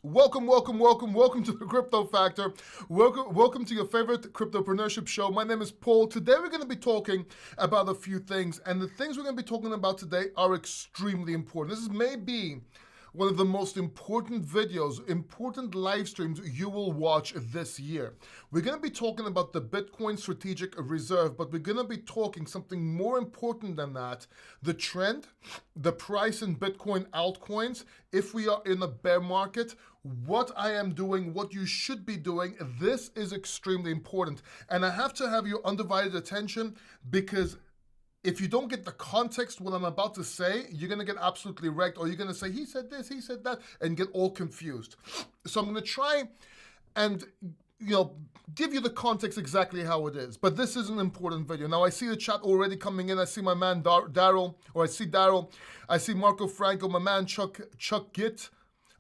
Welcome to the Crypto Factor. Welcome to your favorite cryptopreneurship show. My name is Paul. Today we're going to be talking about a few things, and the things we're going to be talking about today are extremely important. This is maybe one of the most important videos, important live streams you will watch this year. We're going to be talking about the Bitcoin Strategic Reserve, but we're going to be talking something more important than that: the trend, the price in Bitcoin altcoins, if we are in a bear market, what I am doing, what you should be doing. This is extremely important. And I have to have your undivided attention, because if you don't get the context what I'm about to say, you're going to get absolutely wrecked, or you're going to say, he said this, he said that, and get all confused. So I'm going to try and give you the context exactly how it is. But this is an important video. Now, I see the chat already coming in. I see my man Daryl, or I see Daryl. I see Marco Franco, my man Chuck Gitt.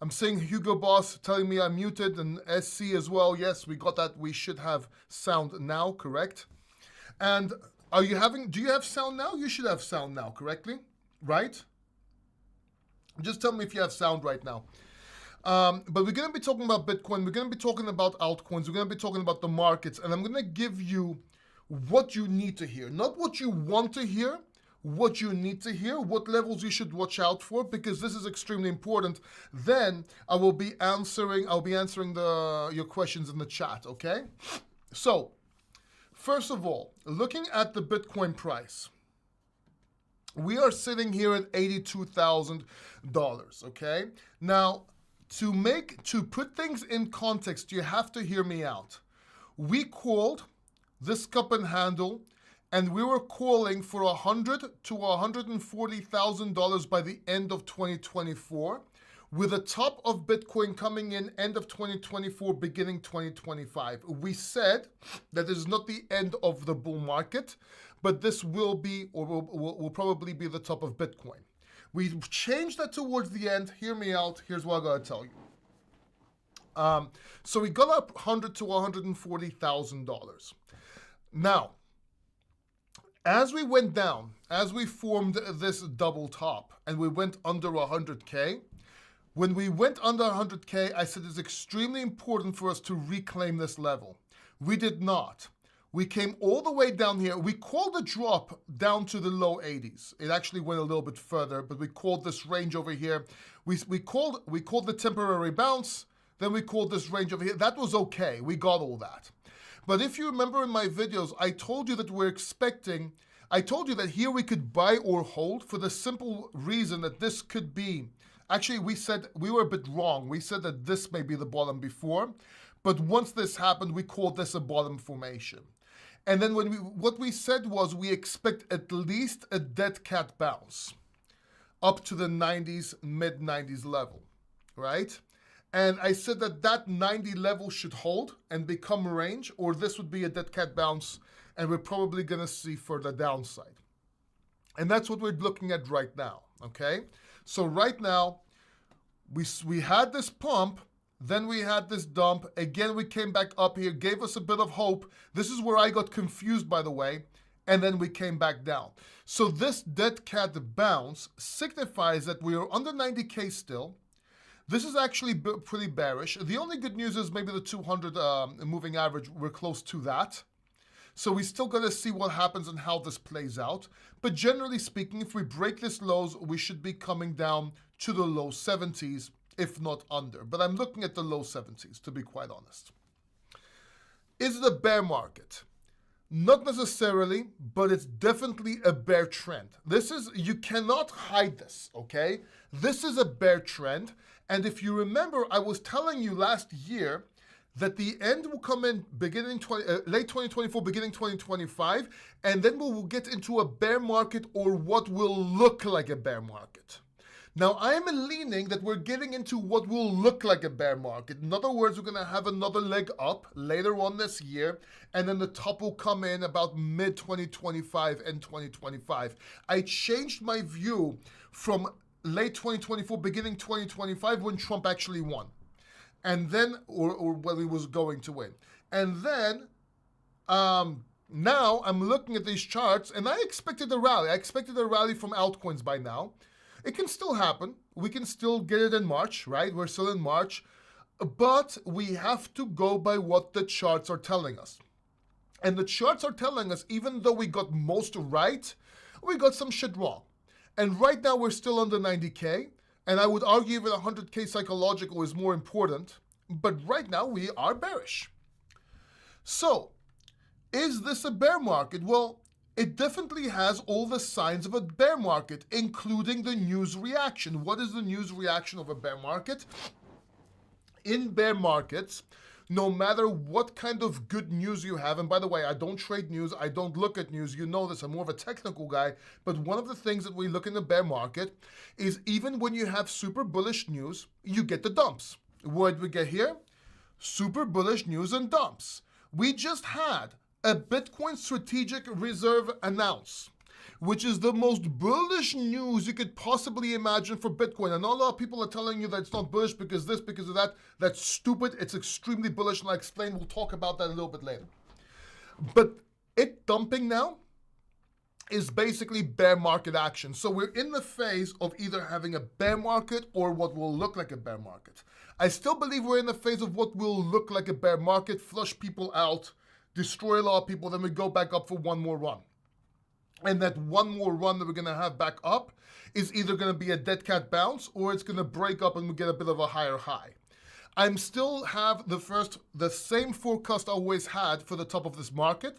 I'm seeing Hugo Boss telling me I'm muted, and SC as well. Yes, we got that. We should have sound now, correct? And do you have sound now? You should have sound now, correctly? Right? Just tell me if you have sound right now. But we're going to be talking about Bitcoin. We're going to be talking about altcoins. We're going to be talking about the markets. And I'm going to give you what you need to hear. Not what you want to hear, what you need to hear, what levels you should watch out for, because this is extremely important. Then I will be answering your questions in the chat, okay? So, first of all, looking at the Bitcoin price, we are sitting here at $82,000, okay? Now, to put things in context, you have to hear me out. We called this cup and handle, and we were calling for $100,000 to $140,000 by the end of 2024. With a top of Bitcoin coming in end of 2024, beginning 2025. We said that this is not the end of the bull market, but this will be, or will probably be, the top of Bitcoin. We changed that towards the end. Hear me out. Here's what I gotta tell you. So we got up $100,000 to $140,000. Now, as we went down, as we formed this double top, and we went under 100K. When we went under 100K, I said it's extremely important for us to reclaim this level. We did not. We came all the way down here. We called a drop down to the low 80s. It actually went a little bit further, but we called this range over here. We called the temporary bounce, then we called this range over here. That was okay. We got all that. But if you remember in my videos, I told you that I told you that here we could buy or hold, for the simple reason that this could be. Actually, we were a bit wrong. We said that this may be the bottom before, but once this happened, we called this a bottom formation. And then what we said was we expect at least a dead cat bounce up to the 90s, mid-90s level, right? And I said that 90 level should hold and become a range, or this would be a dead cat bounce, and we're probably going to see further downside. And that's what we're looking at right now, okay? So right now, we had this pump, then we had this dump. Again, we came back up here, gave us a bit of hope. This is where I got confused, by the way, and then we came back down. So this dead cat bounce signifies that we are under 90K still. This is actually pretty bearish. The only good news is maybe the 200 moving average, we're close to that. So we still got to see what happens and how this plays out. But generally speaking, if we break this lows, we should be coming down to the low 70s, if not under. But I'm looking at the low 70s, to be quite honest. Is it a bear market? Not necessarily, but it's definitely a bear trend. You cannot hide this, okay? This is a bear trend. And if you remember, I was telling you last year that the end will come in late 2024, beginning 2025, and then we will get into a bear market, or what will look like a bear market. Now, I am leaning that we're getting into what will look like a bear market. In other words, we're going to have another leg up later on this year, and then the top will come in about mid-2025 and 2025. I changed my view from late 2024, beginning 2025, when Trump actually won. And then, or when he was going to win. And then, now I'm looking at these charts, and I expected a rally. I expected a rally from altcoins by now. It can still happen. We can still get it in March, right? We're still in March. But we have to go by what the charts are telling us. And the charts are telling us, even though we got most right, we got some shit wrong. And right now we're still under 90K. And I would argue that 100K psychological is more important. But right now we are bearish. So, is this a bear market? Well, it definitely has all the signs of a bear market, including the news reaction. What is the news reaction of a bear market? In bear markets, no matter what kind of good news you have, and by the way, I don't trade news, I don't look at news, you know this, I'm more of a technical guy, but one of the things that we look in the bear market is even when you have super bullish news, you get the dumps. What did we get here? Super bullish news and dumps. We just had a Bitcoin strategic reserve announce, which is the most bullish news you could possibly imagine for Bitcoin. And a lot of people are telling you that it's not bullish because this, because of that. That's stupid. It's extremely bullish, and I explain. We'll talk about that a little bit later. But it dumping now is basically bear market action. So we're in the phase of either having a bear market or what will look like a bear market. I still believe we're in the phase of what will look like a bear market, flush people out, destroy a lot of people, then we go back up for one more run. And that one more run that we're going to have back up is either going to be a dead cat bounce or it's going to break up and we get a bit of a higher high. I'm still have the same forecast I always had for the top of this market,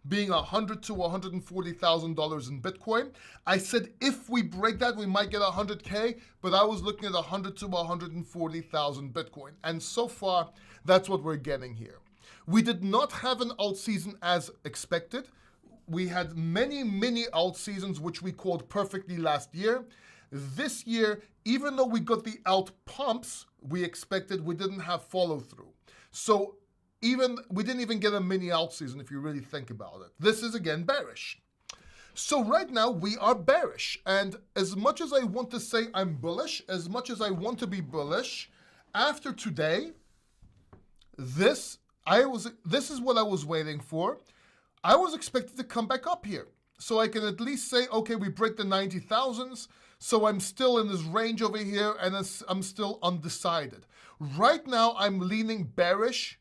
being $100,000 to $140,000 in Bitcoin. I said if we break that, we might get 100K, but I was looking at 100,000 to 140,000 Bitcoin. And so far, that's what we're getting here. We did not have an alt season as expected. We had many alt seasons, which we called perfectly last year. This year, even though we got the alt pumps we expected, we didn't have follow through. So we didn't even get a mini alt season if you really think about it. This is again bearish. So right now we are bearish. And as much as I want to say I'm bullish, as much as I want to be bullish, after today, this is what I was waiting for. I was expected to come back up here. So I can at least say, okay, we break the 90,000s. So I'm still in this range over here and I'm still undecided. Right now I'm leaning bearish,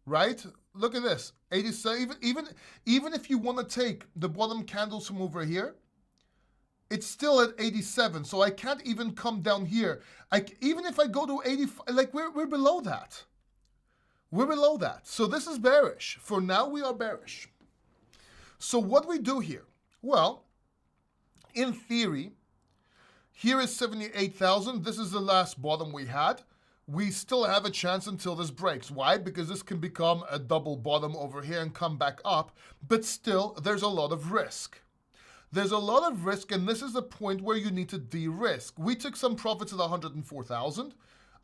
right? Look at this, 87, even if you want to take the bottom candles from over here, it's still at 87. So I can't even come down here. Even if I go to 85, like we're below that. We're below that. So this is bearish. For now, we are bearish. So what we do here? Well, in theory, here is 78,000. This is the last bottom we had. We still have a chance until this breaks. Why? Because this can become a double bottom over here and come back up. But still, there's a lot of risk. There's a lot of risk, and this is the point where you need to de-risk. We took some profits at 104,000.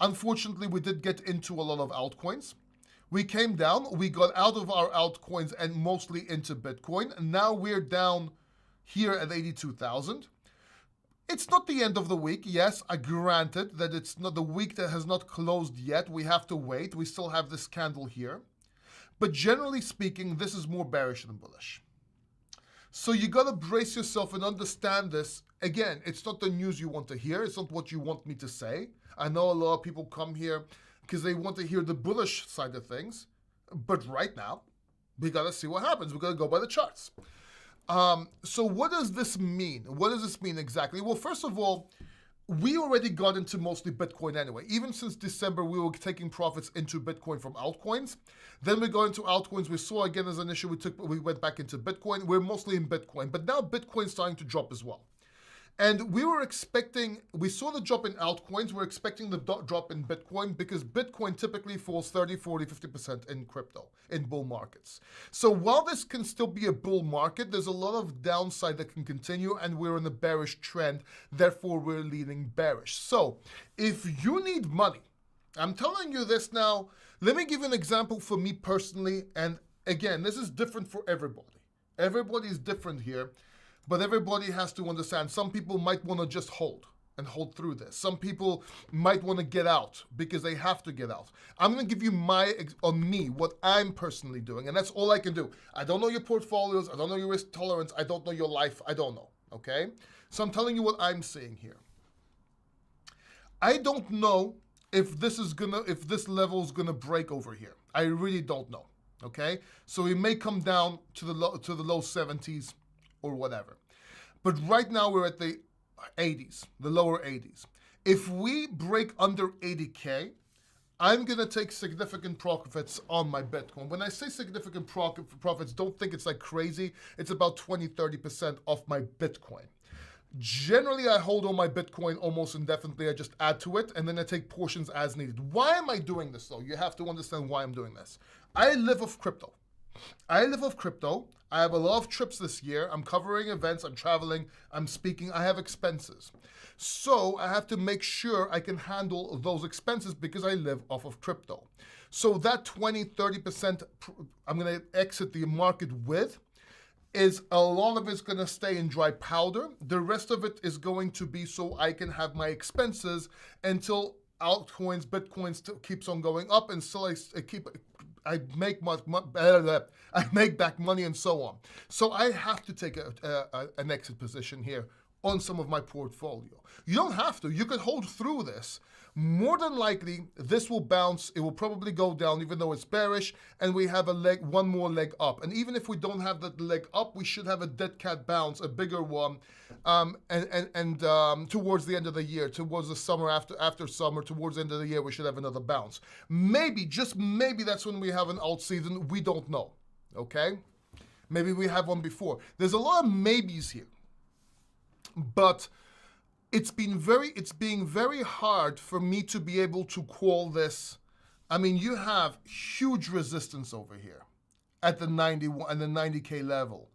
Unfortunately, we did get into a lot of altcoins. We came down, we got out of our altcoins and mostly into Bitcoin. And now we're down here at 82,000. It's not the end of the week. Yes, I granted that it's not the week that has not closed yet. We have to wait. We still have this candle here. But generally speaking, this is more bearish than bullish. So you got to brace yourself and understand this. Again, it's not the news you want to hear. It's not what you want me to say. I know a lot of people come here because they want to hear the bullish side of things. But right now, we got to see what happens. We got to go by the charts. So what does this mean? What does this mean exactly? Well, first of all, we already got into mostly Bitcoin anyway. Even since December, we were taking profits into Bitcoin from altcoins. Then we got into altcoins. We saw again as an issue, we went back into Bitcoin. We're mostly in Bitcoin, but now Bitcoin's starting to drop as well. And we saw the drop in altcoins. We're expecting the drop in Bitcoin because Bitcoin typically falls 30, 40, 50% in crypto, in bull markets. So while this can still be a bull market, there's a lot of downside that can continue and we're in a bearish trend. Therefore, we're leaning bearish. So if you need money, I'm telling you this now, let me give you an example for me personally. And again, this is different for everybody. Everybody is different here. But everybody has to understand, some people might want to just hold and hold through this. Some people might want to get out because they have to get out. I'm going to give you what I'm personally doing, and that's all I can do. I don't know your portfolios. I don't know your risk tolerance. I don't know your life. I don't know, okay? So I'm telling you what I'm seeing here. I don't know if this level is gonna break over here. I really don't know. Okay, so it may come down to the low 70s or whatever. But right now we're at the 80s, the lower 80s. If we break under 80K, I'm going to take significant profits on my Bitcoin. When I say significant profits, don't think it's like crazy. It's about 20-30% off my Bitcoin. Generally, I hold on my Bitcoin almost indefinitely. I just add to it, and then I take portions as needed. Why am I doing this, though? You have to understand why I'm doing this. I live off crypto. I have a lot of trips this year. I'm covering events. I'm traveling. I'm speaking. I have expenses. So I have to make sure I can handle those expenses because I live off of crypto. So that 20-30% I'm going to exit the market with is a lot of it's going to stay in dry powder. The rest of it is going to be so I can have my expenses until altcoins, Bitcoin keeps on going up, and still I make back money and so on. So I have to take an exit position here on some of my portfolio. You don't have to. You could hold through this. More than likely, this will bounce. It will probably go down, even though it's bearish, and we have one more leg up. And even if we don't have that leg up, we should have a dead cat bounce, a bigger one, towards the end of the year, towards the summer, after summer, towards the end of the year, we should have another bounce. Maybe, just maybe, that's when we have an alt season. We don't know. Okay? Maybe we have one before. There's a lot of maybes here, but it's being very hard for me to be able to call this. I mean, you have huge resistance over here at the 91 and the 90K level.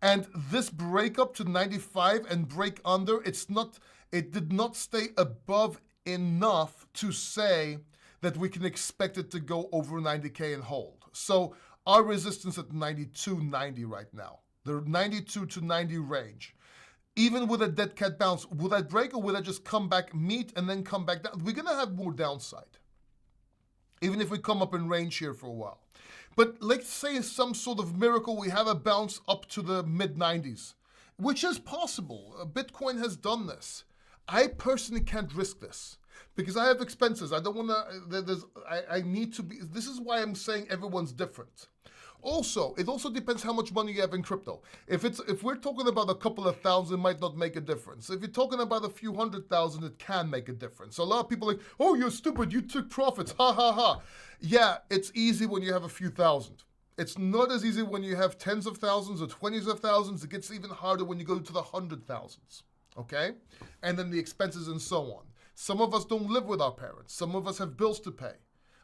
And this break up to 95 and break under, it did not stay above enough to say that we can expect it to go over 90K and hold. So our resistance at 92.90 right now, the 92 to 90 range. Even with a dead cat bounce, will that break, or will that just come back, meet, and then come back down? We're going to have more downside, even if we come up in range here for a while. But let's say some sort of miracle, we have a bounce up to the mid-90s, which is possible. Bitcoin has done this. I personally can't risk this because I have expenses. I don't want to, I need to be, this is why I'm saying everyone's different. Also, it also depends how much money you have in crypto. If we're talking about a couple of thousand, it might not make a difference. If you're talking about a few 100,000, it can make a difference. So a lot of people are like, oh, you're stupid, you took profits, ha ha ha. Yeah, it's easy when you have a few thousand. It's not as easy when you have tens of thousands or 20s of thousands. It gets even harder when you go to the 100,000s, okay? And then the expenses and so on. Some of us don't live with our parents. Some of us have bills to pay.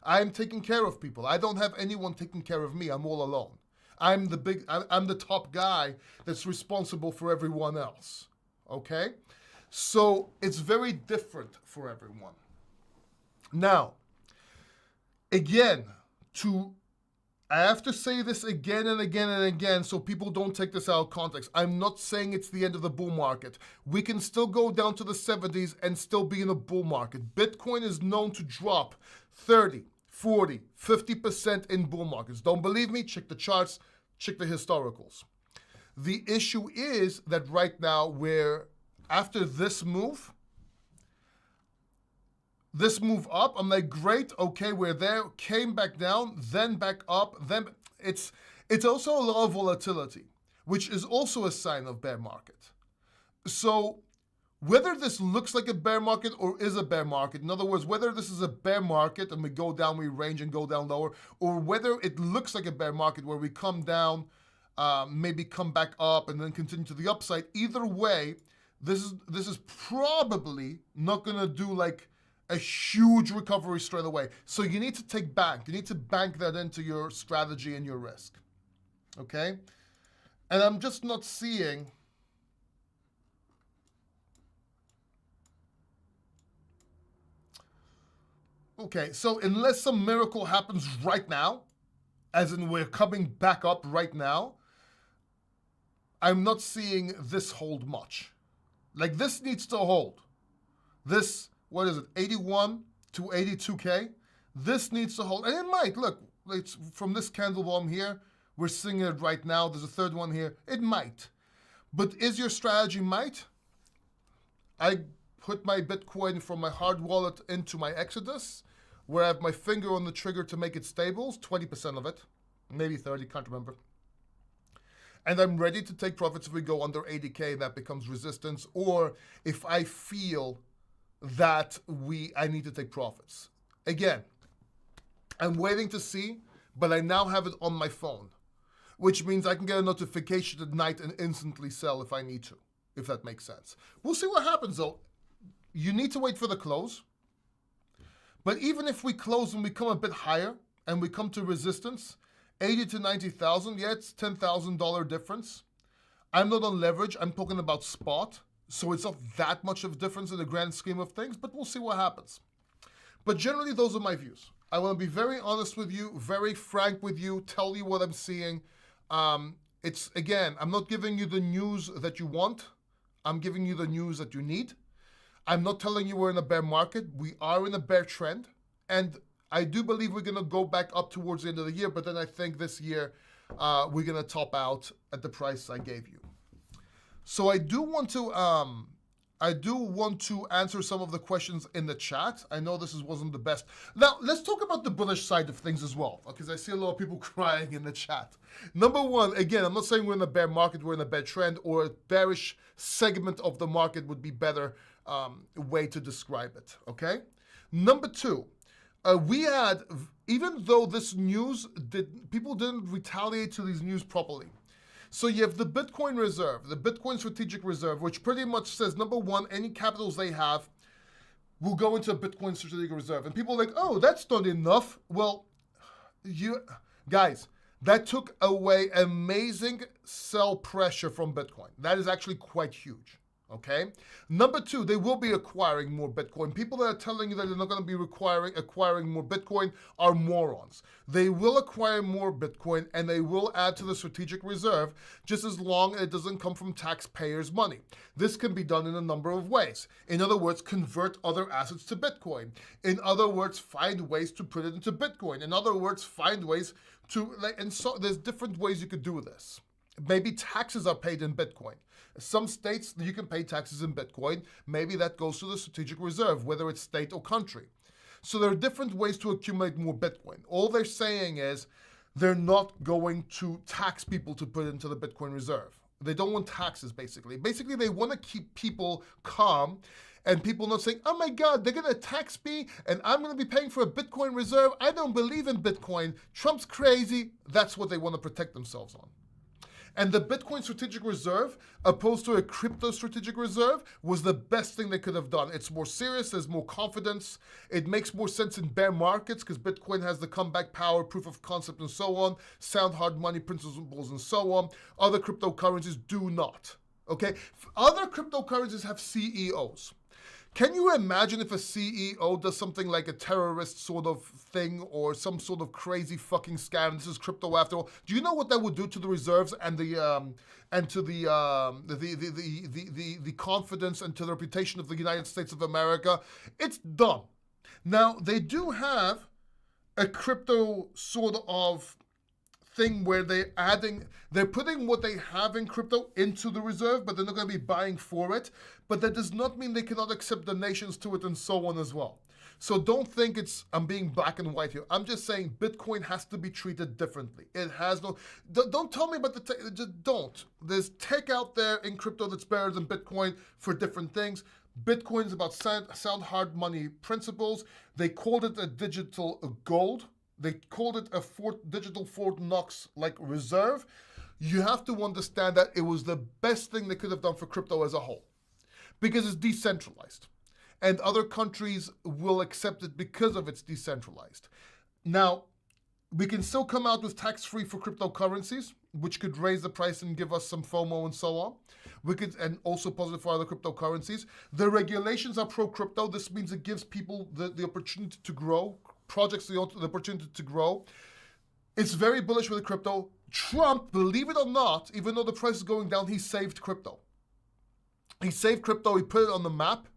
I'm taking care of people. I don't have anyone taking care of me. I'm all alone. I'm the top guy that's responsible for everyone else. Okay? So it's very different for everyone. Now, again, I have to say this again and again and again so people don't take this out of context. I'm not saying it's the end of the bull market. We can still go down to the 70s and still be in a bull market. Bitcoin is known to drop 30, 40, 50% in bull markets. Don't believe me? Check the charts, check the historicals. The issue is that right now after this move up, I'm like, great, okay, we're there, came back down, then back up, then it's also a lot of volatility, which is also a sign of bear market. So whether this looks like a bear market or is a bear market, in other words, whether this is a bear market and we go down, we range and go down lower, or whether it looks like a bear market where we come down, maybe come back up and then continue to the upside, either way, this is probably not gonna do like a huge recovery straight away. So you need to you need to bank that into your strategy and your risk, okay? And I'm just not seeing, okay, so unless some miracle happens right now, as in we're coming back up right now, I'm not seeing this hold much. Like this needs to hold. This, what is it, 81 to 82K? This needs to hold, and it might. Look, it's from this candle bomb here, we're seeing it right now. There's a third one here. It might. But is your strategy might? put my Bitcoin from my hard wallet into my Exodus, where I have my finger on the trigger to make it stable, 20% of it, maybe 30, can't remember. And I'm ready to take profits if we go under 80K, that becomes resistance, or if I feel that I need to take profits. Again, I'm waiting to see, but I now have it on my phone, which means I can get a notification at night and instantly sell if I need to, if that makes sense. We'll see what happens though. You need to wait for the close. But even if we close and we come a bit higher and we come to resistance, 80 to 90,000, yeah, it's $10,000 difference. I'm not on leverage, I'm talking about spot. So it's not that much of a difference in the grand scheme of things, but we'll see what happens. But generally, those are my views. I want to be very honest with you, very frank with you, tell you what I'm seeing. Again, I'm not giving you the news that you want. I'm giving you the news that you need. I'm not telling you we're in a bear market. We are in a bear trend. And I do believe we're going to go back up towards the end of the year, but then I think this year we're going to top out at the price I gave you. So I do want to answer some of the questions in the chat. I know this wasn't the best. Now, let's talk about the bullish side of things as well, because I see a lot of people crying in the chat. Number one, again, I'm not saying we're in a bear market, we're in a bear trend, or a bearish segment of the market would be better way to describe it, okay? Number two, we had, even though this news, people didn't retaliate to these news properly. So you have the Bitcoin reserve, the Bitcoin strategic reserve, which pretty much says, number one, any capitals they have will go into a Bitcoin strategic reserve. And people are like, oh, that's not enough. Well, guys, that took away amazing sell pressure from Bitcoin. That is actually quite huge. Okay. Number two, they will be acquiring more Bitcoin. People that are telling you that they're not going to be acquiring more Bitcoin are morons. They will acquire more Bitcoin and they will add to the strategic reserve just as long as it doesn't come from taxpayers' money. This can be done in a number of ways. In other words, convert other assets to Bitcoin. In other words, find ways to put it into Bitcoin. In other words, find ways to, and so there's different ways you could do this. Maybe taxes are paid in Bitcoin. Some states, you can pay taxes in Bitcoin. Maybe that goes to the strategic reserve, whether it's state or country. So there are different ways to accumulate more Bitcoin. All they're saying is they're not going to tax people to put into the Bitcoin reserve. They don't want taxes, basically. Basically, they want to keep people calm and people not saying, oh my God, they're going to tax me and I'm going to be paying for a Bitcoin reserve. I don't believe in Bitcoin. Trump's crazy. That's what they want to protect themselves on. And the Bitcoin strategic reserve, opposed to a crypto strategic reserve, was the best thing they could have done. It's more serious, there's more confidence. It makes more sense in bear markets because Bitcoin has the comeback power, proof of concept, and so on, sound hard money principles, and so on. Other cryptocurrencies do not. Okay? Other cryptocurrencies have CEOs. Can you imagine if a CEO does something like a terrorist sort of thing or some sort of crazy fucking scam? This is crypto after all. Do you know what that would do to the reserves and the confidence and to the reputation of the United States of America? It's dumb. Now they do have a crypto sort of thing where they're putting what they have in crypto into the reserve, but they're not going to be buying for it. But that does not mean they cannot accept donations to it and so on as well. So don't think I'm being black and white here. I'm just saying Bitcoin has to be treated differently. It has no, don't tell me about the tech, just don't. There's tech out there in crypto that's better than Bitcoin for different things. Bitcoin is about sound hard money principles. They called it a digital gold. They called it a digital Fort Knox like reserve. You have to understand that it was the best thing they could have done for crypto as a whole because it's decentralized and other countries will accept it because of it's decentralized. Now, we can still come out with tax-free for cryptocurrencies, which could raise the price and give us some FOMO and so on. And also positive for other cryptocurrencies. The regulations are pro-crypto. This means it gives people the opportunity to grow, projects the opportunity to grow. It's very bullish with the crypto. Trump, believe it or not, even though the price is going down, he saved crypto. He saved crypto, he put it on the map.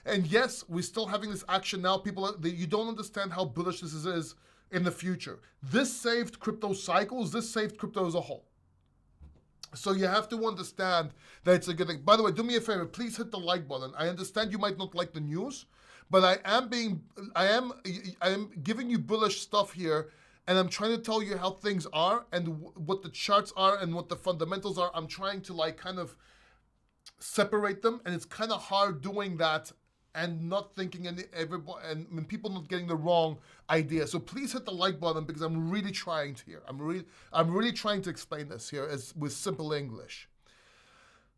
And yes, we're still having this action now. You don't understand how bullish this is in the future. This saved crypto cycles, this saved crypto as a whole. So you have to understand that it's a good thing. By the way, do me a favor, please hit the like button. I understand you might not like the news, but I am giving you bullish stuff here, and I'm trying to tell you how things are and what the charts are and what the fundamentals are. I'm trying to like kind of separate them, and it's kind of hard doing that and not thinking and people not getting the wrong idea. So please hit the like button because I'm really trying to here. I'm really trying to explain this here as with simple English.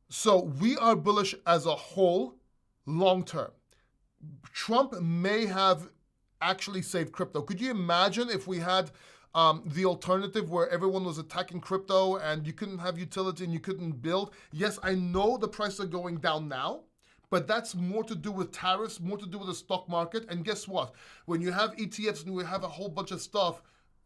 So we are bullish as a whole, long term. Trump may have actually saved crypto. Could you imagine if we had the alternative where everyone was attacking crypto and you couldn't have utility and you couldn't build? Yes, I know the prices are going down now, but that's more to do with tariffs, more to do with the stock market. And guess what? When you have ETFs and we have a whole bunch of stuff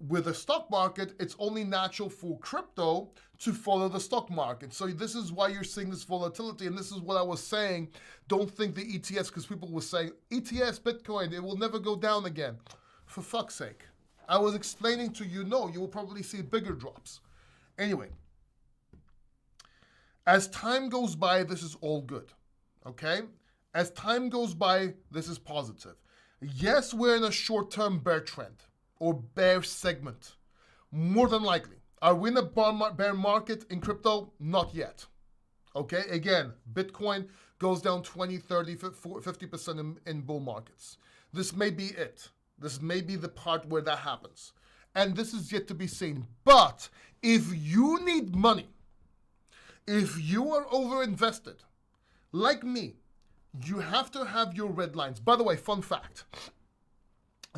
with the stock market, it's only natural for crypto to follow the stock market. So this is why you're seeing this volatility. And this is what I was saying. Don't think the ETFs, because people were saying, ETFs, Bitcoin, it will never go down again. For fuck's sake. I was explaining to you, no, you will probably see bigger drops. Anyway, as time goes by, this is all good. Okay? As time goes by, this is positive. Yes, we're in a short-term bear trend or bear segment. More than likely. Are we in a bear market in crypto? Not yet. Okay? Again, Bitcoin goes down 20, 30, 50% in bull markets. This may be it. This may be the part where that happens. And this is yet to be seen. But if you need money, if you are overinvested, like me, you have to have your red lines. By the way, fun fact.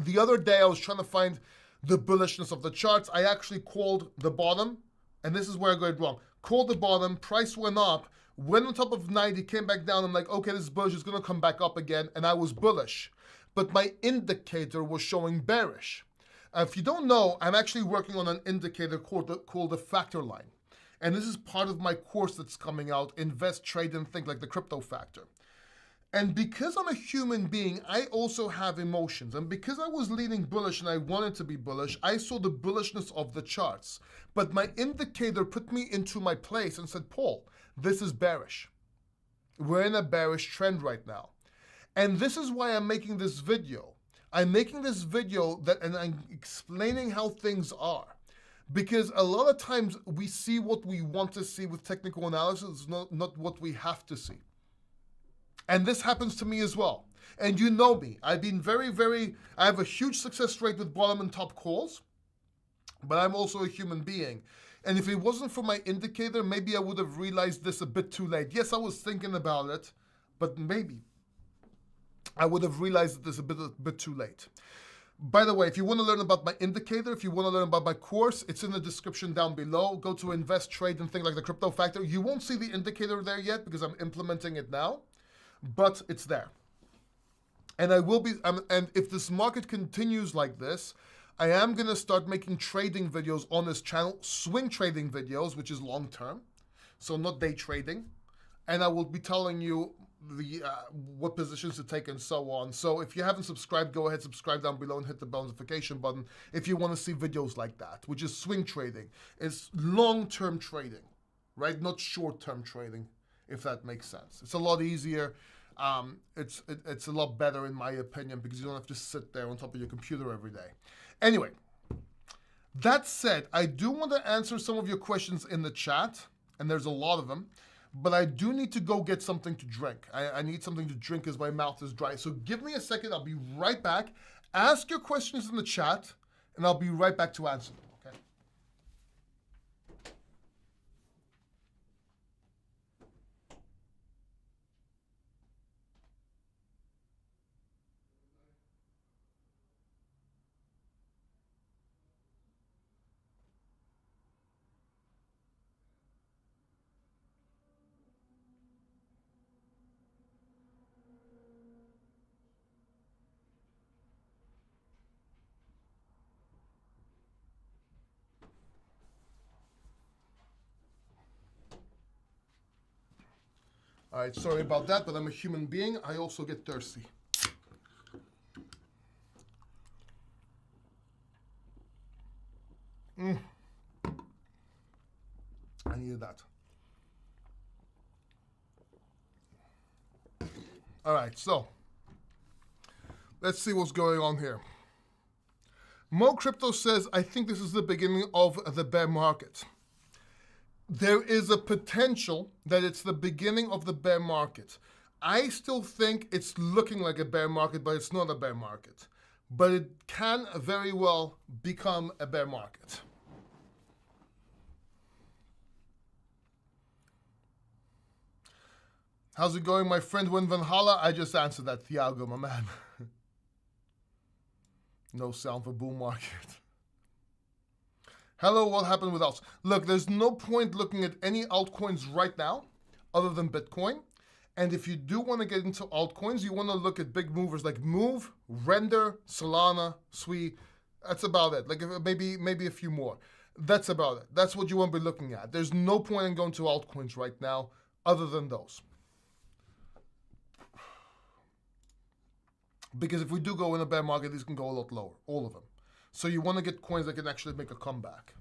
The other day I was trying to find the bullishness of the charts. I actually called the bottom, and this is where I got it wrong. Called the bottom, price went up, went on top of 90, came back down. I'm like, okay, this is bullish, it's gonna come back up again, and I was bullish. But my indicator was showing bearish. If you don't know, I'm actually working on an indicator called the factor line. And this is part of my course that's coming out, Invest, Trade, and Think, like the crypto factor. And because I'm a human being, I also have emotions. And because I was leaning bullish and I wanted to be bullish, I saw the bullishness of the charts. But my indicator put me into my place and said, Paul, this is bearish. We're in a bearish trend right now. And this is why I'm making this video. I'm making this video and I'm explaining how things are. Because a lot of times we see what we want to see with technical analysis, not what we have to see. And this happens to me as well. And you know me. I've been I have a huge success rate with bottom and top calls, but I'm also a human being. And if it wasn't for my indicator, maybe I would have realized this a bit too late. Yes, I was thinking about it, but maybe I would have realized this a bit too late. By the way, if you want to learn about my indicator, if you want to learn about my course, it's in the description down below. Go to Invest, Trade, and Think, like the crypto factor. You won't see the indicator there yet because I'm implementing it now, but it's there. And I will be, and if this market continues like this, I am going to start making trading videos on this channel, swing trading videos, which is long term, so not day trading. And I will be telling you what positions to take and so on. So if you haven't subscribed, go ahead, subscribe down below and hit the bell notification button if you want to see videos like that, which is swing trading. It's long-term trading, right? Not short-term trading, if that makes sense. It's a lot easier. It's a lot better in my opinion because you don't have to sit there on top of your computer every day. Anyway, that said, I do want to answer some of your questions in the chat, and there's a lot of them. But I do need to go get something to drink. I need something to drink because my mouth is dry. So give me a second. I'll be right back. Ask your questions in the chat, and I'll be right back to answer them, okay? All right, sorry about that, but I'm a human being. I also get thirsty. I needed that. All right, so let's see what's going on here. Mo Crypto says, I think this is the beginning of the bear market. There is a potential that it's the beginning of the bear market. I still think it's looking like a bear market, but it's not a bear market. But it can very well become a bear market. How's it going, my friend Win Valhalla? I just answered that, Thiago, my man. No sound for bull market. Hello, what happened with alts? Look, there's no point looking at any altcoins right now other than Bitcoin. And if you do want to get into altcoins, you want to look at big movers like Move, Render, Solana, Sui. That's about it. Like maybe a few more. That's about it. That's what you want to be looking at. There's no point in going to altcoins right now other than those. Because if we do go in a bear market, these can go a lot lower, all of them. So you want to get coins that can actually make a comeback.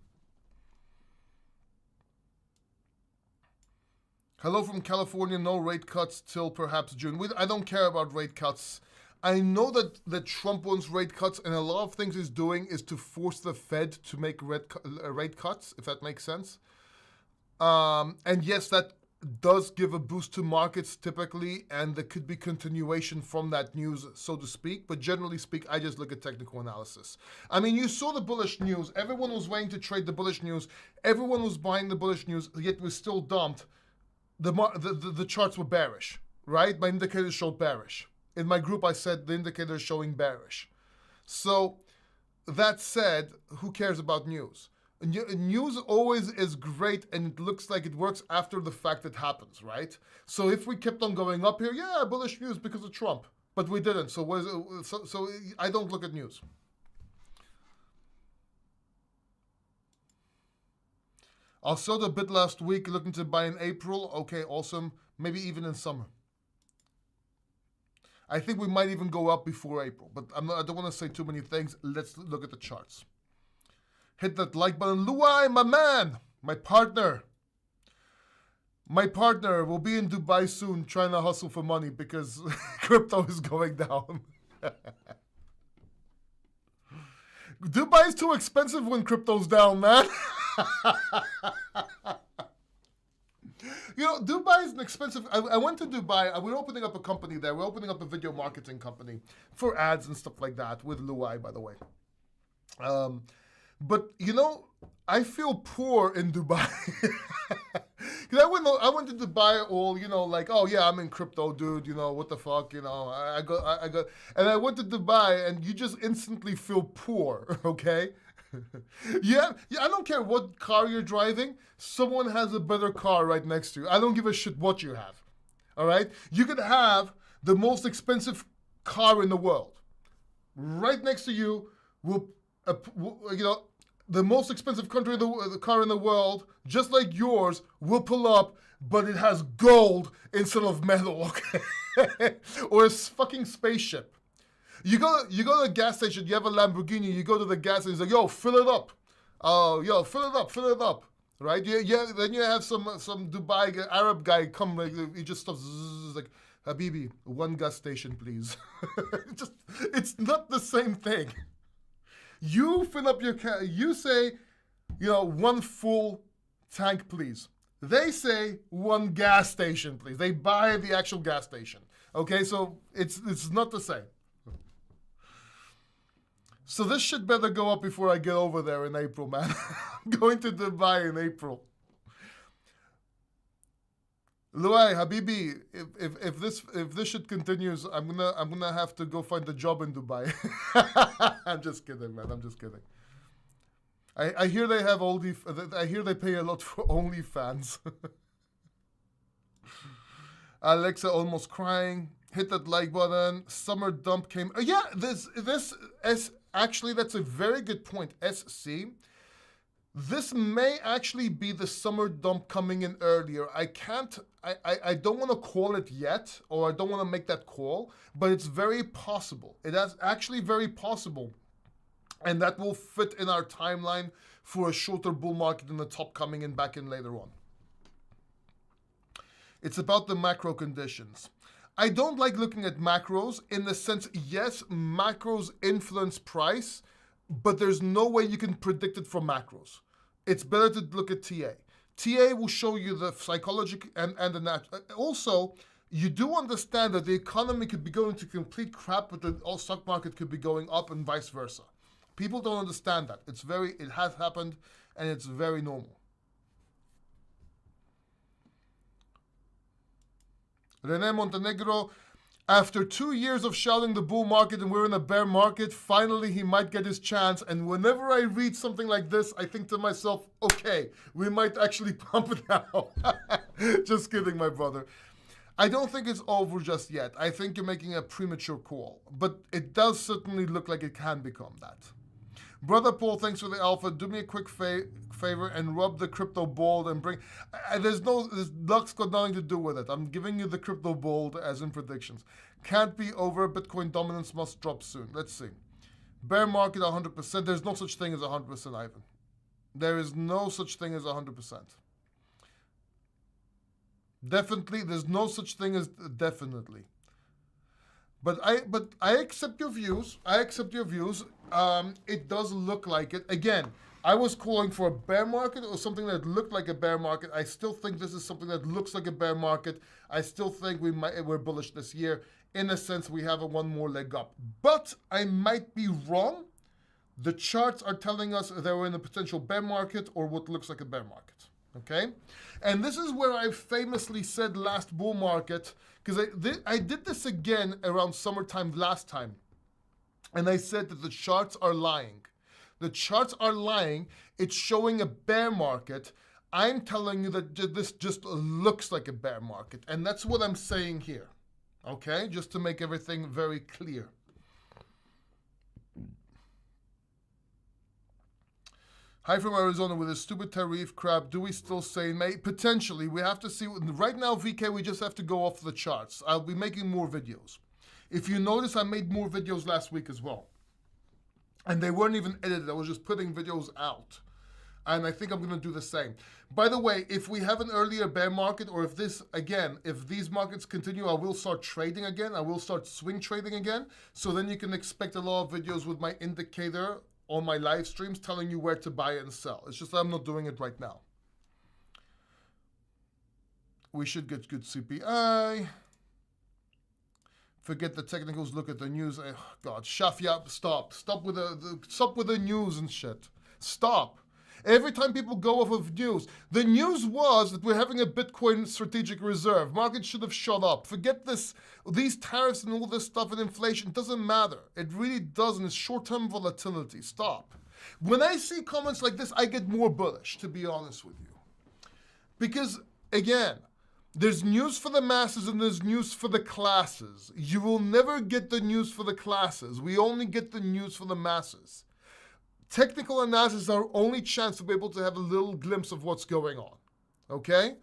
Hello from California, no rate cuts till perhaps June. I don't care about rate cuts. I know that Trump wants rate cuts, and a lot of things he's doing is to force the Fed to make rate cuts, if that makes sense. And yes, that does give a boost to markets typically, and there could be continuation from that news, so to speak. But generally speak, I just look at technical analysis. I mean, you saw the bullish news. Everyone was waiting to trade the bullish news. Everyone was buying the bullish news, yet was still dumped. The charts were bearish, right? My indicators showed bearish. In my group, I said the indicator is showing bearish. So that said, who cares about news? News always is great, and it looks like it works after the fact it happens, right? So if we kept on going up here, yeah, bullish news because of Trump, but we didn't. So I don't look at news. I sold a bit last week, looking to buy in April. Okay, awesome. Maybe even in summer. I think we might even go up before April, but I don't want to say too many things. Let's look at the charts. Hit that like button. Luai, my man, my partner. My partner will be in Dubai soon trying to hustle for money because crypto is going down. Dubai is too expensive when crypto's down, man. You know, Dubai is an expensive. I went to Dubai. We're opening up a company there. We're opening up a video marketing company for ads and stuff like that with Luai, by the way. But you know, I feel poor in Dubai. Because I went to Dubai all, you know, like, oh yeah, I'm in crypto, dude. You know, what the fuck, you know, I go, and I went to Dubai, and you just instantly feel poor, okay? Yeah, I don't care what car you're driving. Someone has a better car right next to you. I don't give a shit what you have. All right, you could have the most expensive car in the world. Right next to you will, you know, the most expensive car in the world, just like yours, will pull up, but it has gold instead of metal, okay? Or a fucking spaceship. You go to a gas station, you have a Lamborghini, you go to the gas station, it's like, yo, fill it up. Oh, yo, fill it up. Right? Yeah, then you have some Dubai Arab guy come, like, he just stops, like, Habibi, one gas station, please. It's not the same thing. You fill up your car, you say, you know, one full tank, please. They say one gas station, please. They buy the actual gas station. Okay, so it's not the same. So this shit better go up before I get over there in April, man. I'm going to Dubai in April. Luai, Habibi, if this shit continues, I'm gonna have to go find a job in Dubai. I'm just kidding, man. I'm just kidding. I hear they have I hear they pay a lot for OnlyFans. Alexa almost crying. Hit that like button. Summer dump came. Yeah, this actually, that's a very good point. SC. This may actually be the summer dump coming in earlier. I don't want to call it yet, or I don't want to make that call, but it's very possible. It is actually very possible. And that will fit in our timeline for a shorter bull market in the top coming in back in later on. It's about the macro conditions. I don't like looking at macros in the sense, yes, macros influence price, but there's no way you can predict it from macros. It's better to look at TA. TA will show you the psychology and the natural. Also, you do understand that the economy could be going to complete crap, but the stock market could be going up and vice versa. People don't understand that. It has happened, and it's very normal. Rene Montenegro, after 2 years of shouting the bull market and we're in a bear market, finally he might get his chance. And whenever I read something like this, I think to myself, okay, we might actually pump it now. Just kidding, my brother. I don't think it's over just yet. I think you're making a premature call. But it does certainly look like it can become that. Brother Paul, thanks for the alpha. Do me a quick favor and rub the crypto bold and bring. Luck's got nothing to do with it. I'm giving you the crypto bold as in predictions. Can't be over. Bitcoin dominance must drop soon. Let's see. Bear market 100%. There's no such thing as 100%, Ivan. There is no such thing as 100%. Definitely, there's no such thing as definitely. But I accept your views. It does look like it. Again, I was calling for a bear market or something that looked like a bear market. I still think this is something that looks like a bear market. I still think we're bullish this year. In a sense, we have one more leg up. But I might be wrong. The charts are telling us that we're in a potential bear market or what looks like a bear market. Okay? And this is where I famously said last bull market, because I did this again around summertime last time. And I said that the charts are lying. The charts are lying. It's showing a bear market. I'm telling you that this just looks like a bear market. And that's what I'm saying here. Okay? Just to make everything very clear. Hi from Arizona. With a stupid tariff crap, do we still say May? Potentially. We have to see. Right now, VK, we just have to go off the charts. I'll be making more videos. If you notice, I made more videos last week as well. And they weren't even edited. I was just putting videos out. And I think I'm going to do the same. By the way, if we have an earlier bear market, or if these markets continue, I will start trading again. I will start swing trading again. So then you can expect a lot of videos with my indicator on my live streams telling you where to buy and sell. It's just that I'm not doing it right now. We should get good CPI. Forget the technicals, look at the news. Oh, God, Shafia, stop. Stop with the news and shit. Stop. Every time people go off of news, the news was that we're having a Bitcoin strategic reserve. Market should have shut up. Forget these tariffs and all this stuff and inflation. It doesn't matter. It really doesn't. It's short-term volatility. Stop. When I see comments like this, I get more bullish, to be honest with you. Because, again, there's news for the masses and there's news for the classes. You will never get the news for the classes. We only get the news for the masses. Technical analysis is our only chance to be able to have a little glimpse of what's going on. Okay?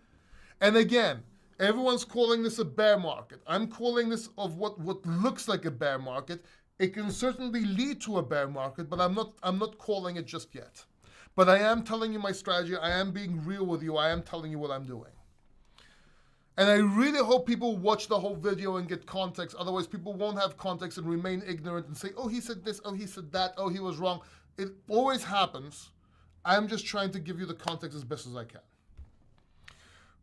And again, everyone's calling this a bear market. I'm calling this of what looks like a bear market. It can certainly lead to a bear market, but I'm not calling it just yet. But I am telling you my strategy. I am being real with you. I am telling you what I'm doing. And I really hope people watch the whole video and get context. Otherwise, people won't have context and remain ignorant and say, oh, he said this, oh, he said that, oh, he was wrong. It always happens. I'm just trying to give you the context as best as I can.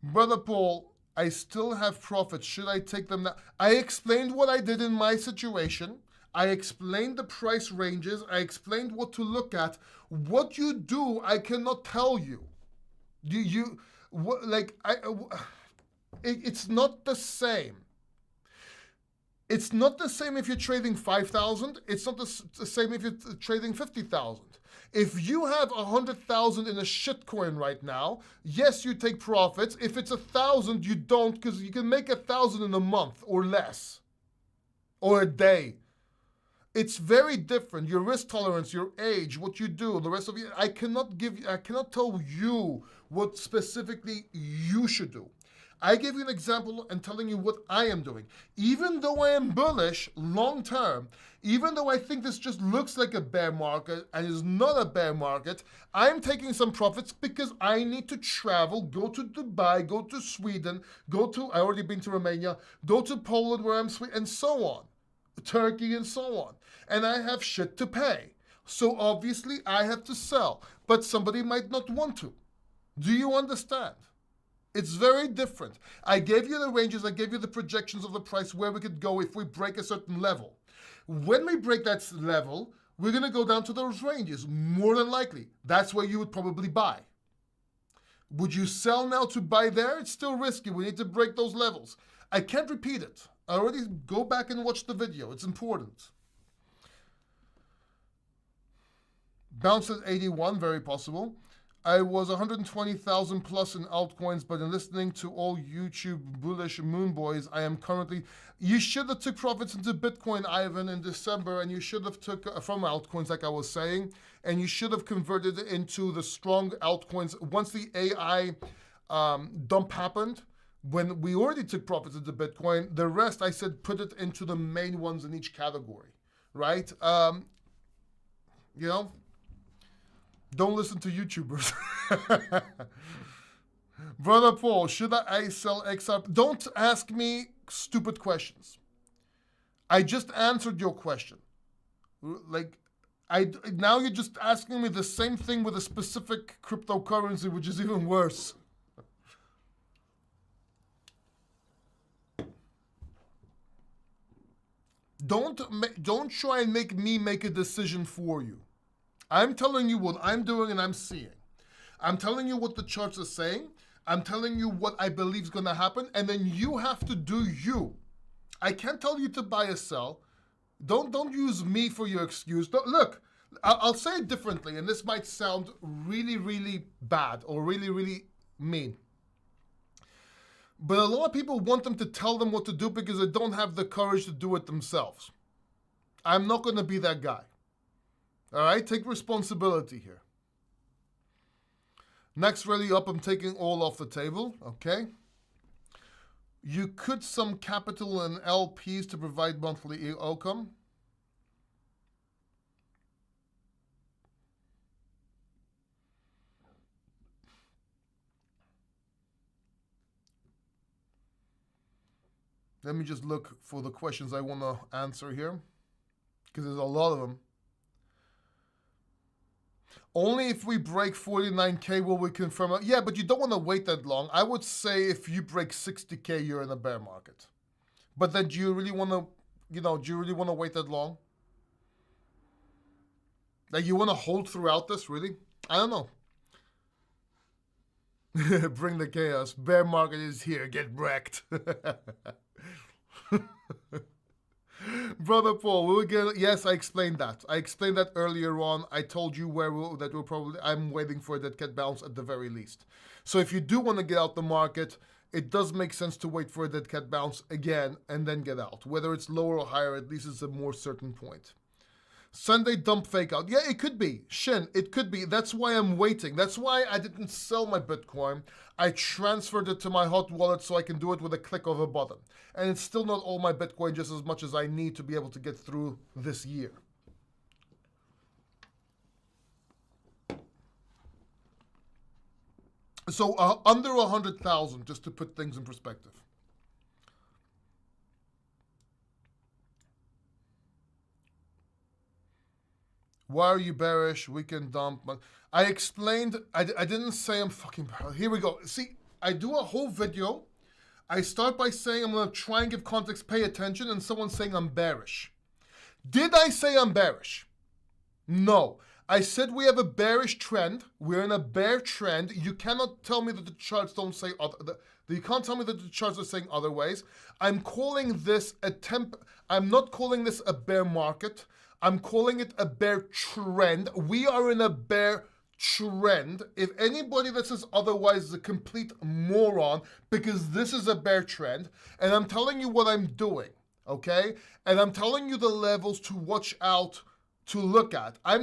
Brother Paul, I still have profits. Should I take them now? I explained what I did in my situation. I explained the price ranges. I explained what to look at. What you do, I cannot tell you. It's not the same. It's not the same if you're trading 5,000. It's not the same if you're trading 50,000. If you have 100,000 in a shitcoin right now, yes, you take profits. If it's 1,000, you don't, because you can make 1,000 in a month or less, or a day. It's very different. Your risk tolerance, your age, what you do, the rest of you. I cannot tell you what specifically you should do. I gave you an example and telling you what I am doing. Even though I am bullish long term, even though I think this just looks like a bear market and is not a bear market, I'm taking some profits because I need to travel, go to Dubai, go to Sweden, I already been to Romania, go to Poland where I'm sweet, and so on. Turkey and so on. And I have shit to pay. So obviously I have to sell, but somebody might not want to. Do you understand? It's very different. I gave you the ranges, I gave you the projections of the price where we could go if we break a certain level. When we break that level, we're going to go down to those ranges, more than likely. That's where you would probably buy. Would you sell now to buy there? It's still risky. We need to break those levels. I can't repeat it. I already go back and watch the video. It's important. Bounce at 81, very possible. I was 120,000 plus in altcoins, but in listening to all YouTube bullish moon boys, I am currently... You should have took profits into Bitcoin, Ivan, in December, and you should have took from altcoins, like I was saying, and you should have converted it into the strong altcoins. Once the AI dump happened, when we already took profits into Bitcoin, the rest, I said, put it into the main ones in each category, right? You know? Don't listen to YouTubers. Brother Paul, should I sell XRP? Don't ask me stupid questions. I just answered your question. Now you're just asking me the same thing with a specific cryptocurrency, which is even worse. Don't try and make me make a decision for you. I'm telling you what I'm doing and I'm seeing. I'm telling you what the charts are saying. I'm telling you what I believe is going to happen, and then you have to do you. I can't tell you to buy or sell. Don't use me for your excuse. Look, I'll say it differently, and this might sound really, really bad or really, really mean. But a lot of people want them to tell them what to do because they don't have the courage to do it themselves. I'm not going to be that guy. All right, take responsibility here. Next rally up, I'm taking all off the table, okay? You could some capital and LPs to provide monthly income. Let me just look for the questions I want to answer here, because there's a lot of them. Only if we break 49K will we confirm it. Yeah, but you don't want to wait that long. I would say if you break 60K, you're in a bear market. But then do you really want to, do you really want to wait that long? Like, you want to hold throughout this, really? I don't know. Bring the chaos. Bear market is here. Get wrecked. Brother Paul, yes, I explained that. I explained that earlier on. I told you I'm waiting for that cat bounce at the very least. So if you do want to get out the market, it does make sense to wait for that cat bounce again and then get out. Whether it's lower or higher, at least it's a more certain point. Sunday dump fake out. Yeah, it could be. Shin, it could be. That's why I'm waiting. That's why I didn't sell my Bitcoin. I transferred it to my hot wallet so I can do it with a click of a button. And it's still not all my Bitcoin, just as much as I need to be able to get through this year. So under 100,000, just to put things in perspective. Why are you bearish? We can dump. I explained, I didn't say I'm fucking bearish. Here we go. See, I do a whole video. I start by saying I'm going to try and give context, pay attention, and someone's saying I'm bearish. Did I say I'm bearish? No. I said we have a bearish trend. We're in a bear trend. You cannot tell me that the charts don't say you can't tell me that the charts are saying otherwise. I'm calling this I'm not calling this a bear market. I'm calling it a bear trend. We are in a bear trend. If anybody that says otherwise is a complete moron, because this is a bear trend, and I'm telling you what I'm doing, okay? And I'm telling you the levels to watch out, to look at. I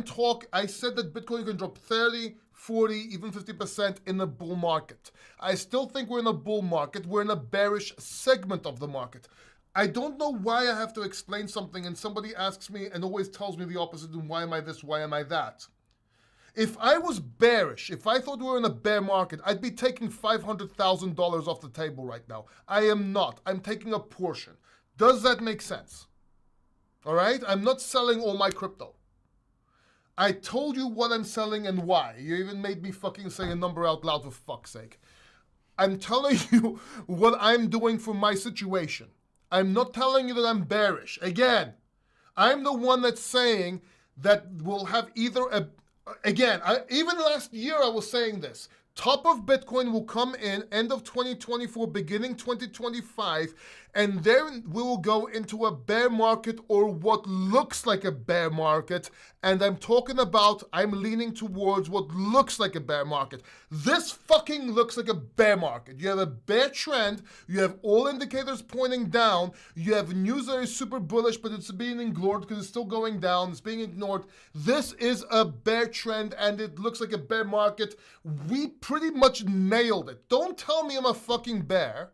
said that Bitcoin can drop 30, 40, even 50% in the bull market. I still think we're in a bull market. We're in a bearish segment of the market. I don't know why I have to explain something and somebody asks me and always tells me the opposite, and why am I this, why am I that? If I was bearish, if I thought we were in a bear market, I'd be taking $500,000 off the table right now. I am not. I'm taking a portion. Does that make sense? All right? I'm not selling all my crypto. I told you what I'm selling and why. You even made me fucking say a number out loud, for fuck's sake. I'm telling you what I'm doing for my situation. I'm not telling you that I'm bearish. Again, I'm the one that's saying that we'll have either a... Again, even last year I was saying this. Top of Bitcoin will come in end of 2024, beginning 2025, and then we will go into a bear market, or what looks like a bear market. And I'm talking about, I'm leaning towards what looks like a bear market. This fucking looks like a bear market. You have a bear trend, you have all indicators pointing down, you have news that is super bullish, but it's being ignored because it's still going down, it's being ignored. This is a bear trend and it looks like a bear market. We pretty much nailed it. Don't tell me I'm a fucking bear.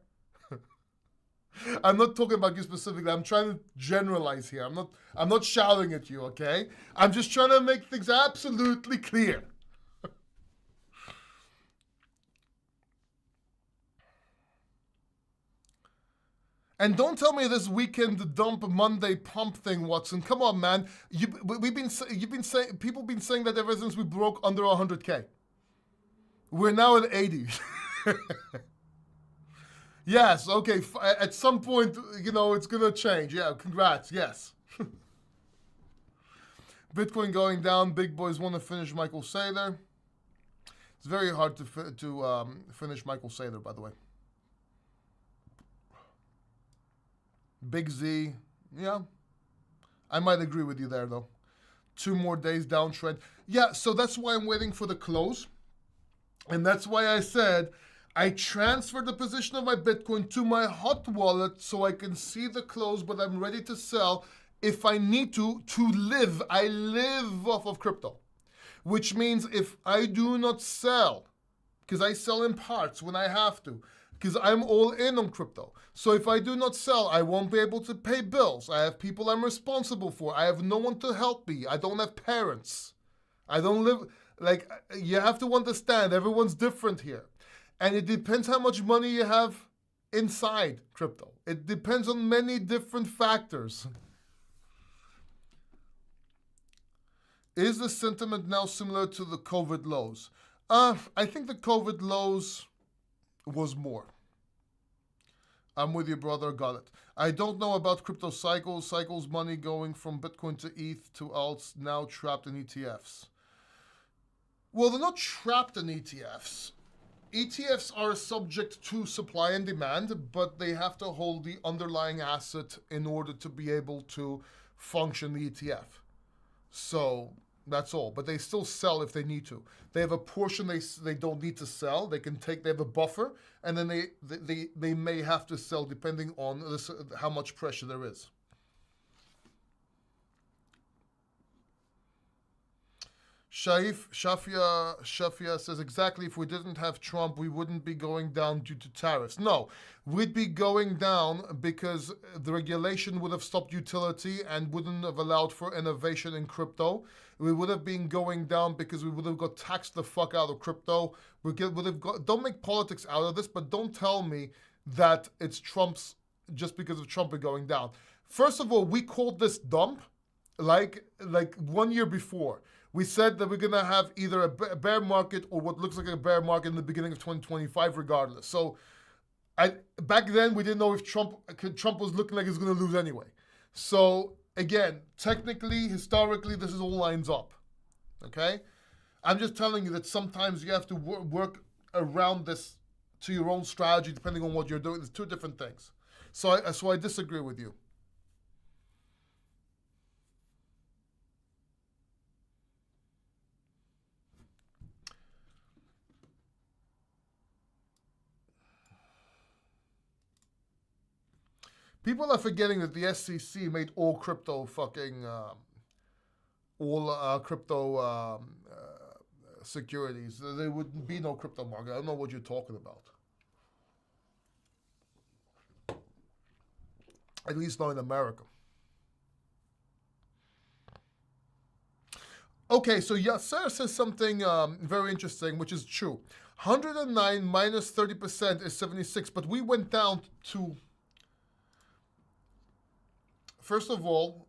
I'm not talking about you specifically. I'm trying to generalize here. I'm not shouting at you, okay? I'm just trying to make things absolutely clear. And don't tell me this weekend dump Monday pump thing, Watson. Come on, man. People been saying that ever since we broke under 100K. We're now at 80. Yes, okay, at some point, it's going to change. Yeah, congrats, yes. Bitcoin going down. Big boys want to finish Michael Saylor. It's very hard to finish Michael Saylor, by the way. Big Z, yeah. I might agree with you there, though. 2 more days downtrend. Yeah, so that's why I'm waiting for the close. And that's why I said I transferred the position of my Bitcoin to my hot wallet so I can see the close, but I'm ready to sell if I need to live. I live off of crypto, which means if I do not sell, because I sell in parts when I have to, because I'm all in on crypto. So if I do not sell, I won't be able to pay bills. I have people I'm responsible for. I have no one to help me. I don't have parents. I don't live, you have to understand, everyone's different here. And it depends how much money you have inside crypto. It depends on many different factors. Is the sentiment now similar to the COVID lows? I think the COVID lows was more. I'm with you, brother. Got it. I don't know about crypto cycles. Cycles money going from Bitcoin to ETH to alts, now trapped in ETFs. Well, they're not trapped in ETFs. ETFs are subject to supply and demand, but they have to hold the underlying asset in order to be able to function the ETF. So that's all. But they still sell if they need to. They have a portion they don't need to sell. They have a buffer, and then they may have to sell depending on how much pressure there is. Shafia says, exactly, if we didn't have Trump, we wouldn't be going down due to tariffs. No, we'd be going down because the regulation would have stopped utility and wouldn't have allowed for innovation in crypto. We would have been going down because we would have got taxed the fuck out of crypto. Don't make politics out of this, but don't tell me that it's Trump's, just because of Trump, we're going down. First of all, we called this dump like 1 year before. We said that we're going to have either a bear market or what looks like a bear market in the beginning of 2025 regardless. So back then, we didn't know if Trump was looking like he's going to lose anyway. So again, technically, historically, this is all lines up. Okay? I'm just telling you that sometimes you have to work around this to your own strategy depending on what you're doing. There's 2 different things. So I disagree with you. People are forgetting that the SEC made all crypto securities. There would be no crypto market. I don't know what you're talking about. At least not in America. Okay, so Yasser says something very interesting, which is true. 109 minus 30% is 76, but we went down to, first of all,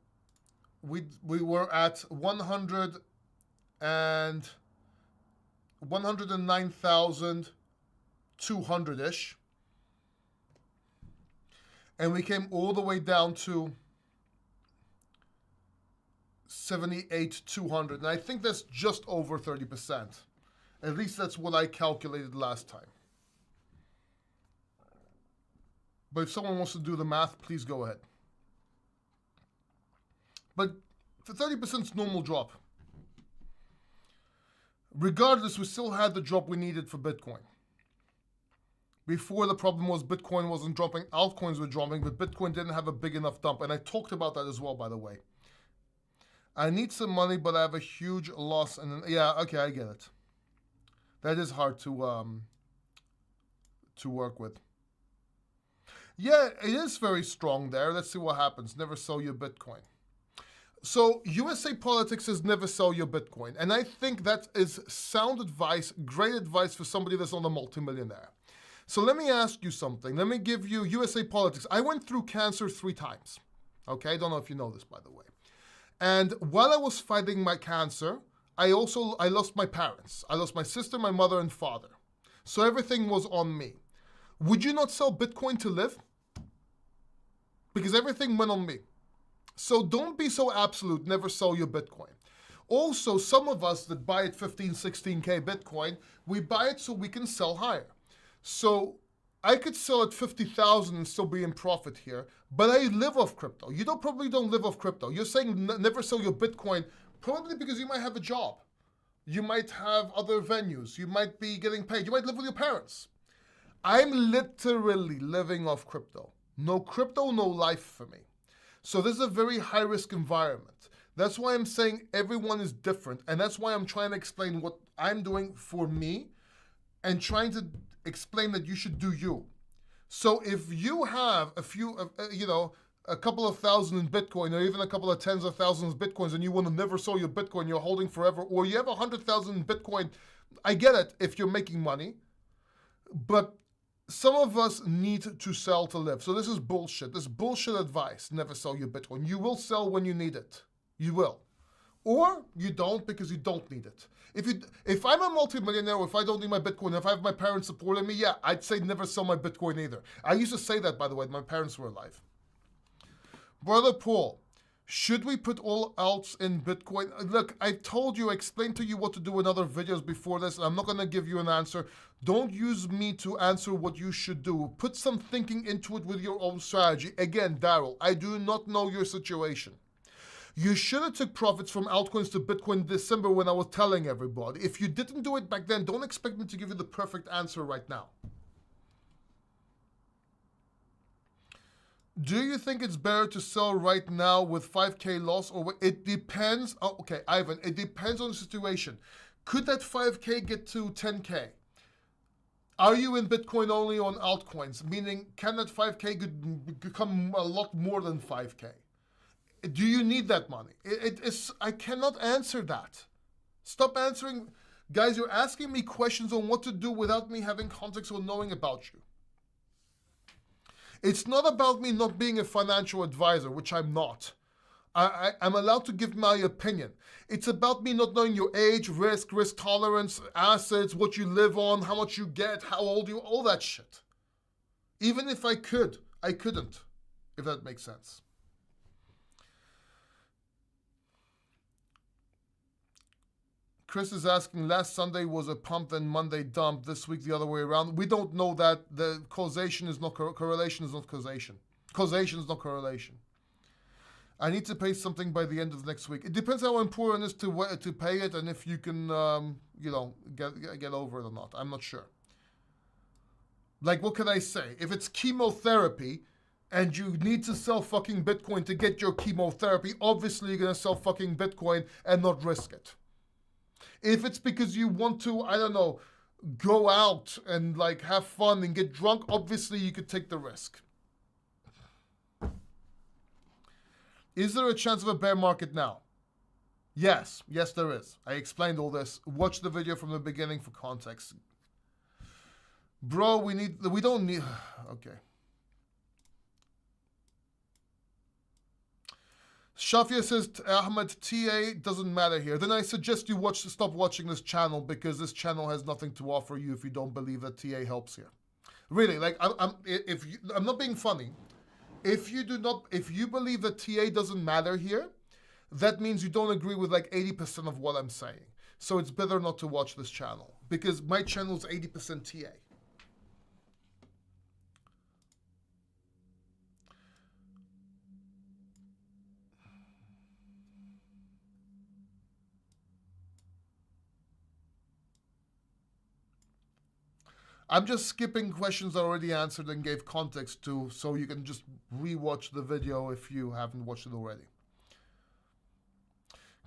we were at 109,200-ish. And we came all the way down to 78,200. And I think that's just over 30%. At least that's what I calculated last time. But if someone wants to do the math, please go ahead. But for 30% is normal drop. Regardless, we still had the drop we needed for Bitcoin. Before, the problem was Bitcoin wasn't dropping, altcoins were dropping, but Bitcoin didn't have a big enough dump. And I talked about that as well, by the way. I need some money, but I have a huge loss. And yeah, okay, I get it. That is hard to work with. Yeah, it is very strong there. Let's see what happens. Never sell your Bitcoin. So USA Politics says never sell your Bitcoin. And I think that is sound advice, great advice for somebody that's not a multimillionaire. So let me ask you something. Let me give you USA Politics. I went through cancer 3 times. Okay, I don't know if you know this, by the way. And while I was fighting my cancer, I lost my parents. I lost my sister, my mother, and father. So everything was on me. Would you not sell Bitcoin to live? Because everything went on me. So don't be so absolute, never sell your Bitcoin. Also, some of us that buy at 15, 16K Bitcoin, we buy it so we can sell higher. So I could sell at 50,000 and still be in profit here, but I live off crypto. You probably don't live off crypto. You're saying never sell your Bitcoin, probably because you might have a job. You might have other venues. You might be getting paid. You might live with your parents. I'm literally living off crypto. No crypto, no life for me. So this is a very high-risk environment. That's why I'm saying everyone is different, and that's why I'm trying to explain what I'm doing for me and trying to explain that you should do you. So if you have a couple of thousand in Bitcoin, or even a couple of tens of thousands of Bitcoins, and you want to never sell your Bitcoin, you're holding forever, or you have 100,000 in Bitcoin, I get it if you're making money, but some of us need to sell to live. So this is bullshit. This is bullshit advice. Never sell your Bitcoin. You will sell when you need it. You will. Or you don't because you don't need it. If I'm a multimillionaire, or if I don't need my Bitcoin, if I have my parents supporting me, yeah, I'd say never sell my Bitcoin either. I used to say that, by the way, my parents were alive. Brother Paul, should we put all alts in Bitcoin? Look, I told you, I explained to you what to do in other videos before this, and I'm not going to give you an answer. Don't use me to answer what you should do. Put some thinking into it with your own strategy. Again, Daryl, I do not know your situation. You should have took profits from altcoins to Bitcoin in December when I was telling everybody. If you didn't do it back then, don't expect me to give you the perfect answer right now. Do you think it's better to sell right now with 5K loss, or it depends? Oh, okay, Ivan, it depends on the situation. Could that 5K get to 10K? Are you in Bitcoin only on altcoins? Meaning, can that 5K become a lot more than 5K? Do you need that money? I cannot answer that. Stop answering. Guys, you're asking me questions on what to do without me having context or knowing about you. It's not about me not being a financial advisor, which I'm not. I'm allowed to give my opinion. It's about me not knowing your age, risk tolerance, assets, what you live on, how much you get, how old you, all that shit. Even if I could, I couldn't, if that makes sense. Chris is asking, last Sunday was a pump, then Monday dump, this week the other way around. We don't know that. The causation is not correlation is not causation. Causation is not correlation. I need to pay something by the end of next week. It depends how important it is to pay it, and if you can, get over it or not. I'm not sure. Like, what can I say? If it's chemotherapy, and you need to sell fucking Bitcoin to get your chemotherapy, obviously you're gonna sell fucking Bitcoin and not risk it. If it's because you want to, I don't know, go out and like have fun and get drunk, obviously you could take the risk. Is there a chance of a bear market now? Yes, there is. I explained all this. Watch the video from the beginning for context. Bro, we don't need, okay. Shafia says, Ahmed, TA doesn't matter here. Then I suggest you stop watching this channel because this channel has nothing to offer you if you don't believe that TA helps here. Really, like, I'm not being funny. If you believe that TA doesn't matter here, that means you don't agree with like 80% of what I'm saying. So it's better not to watch this channel because my channel is 80% TA. I'm just skipping questions I already answered and gave context to, so you can just rewatch the video if you haven't watched it already.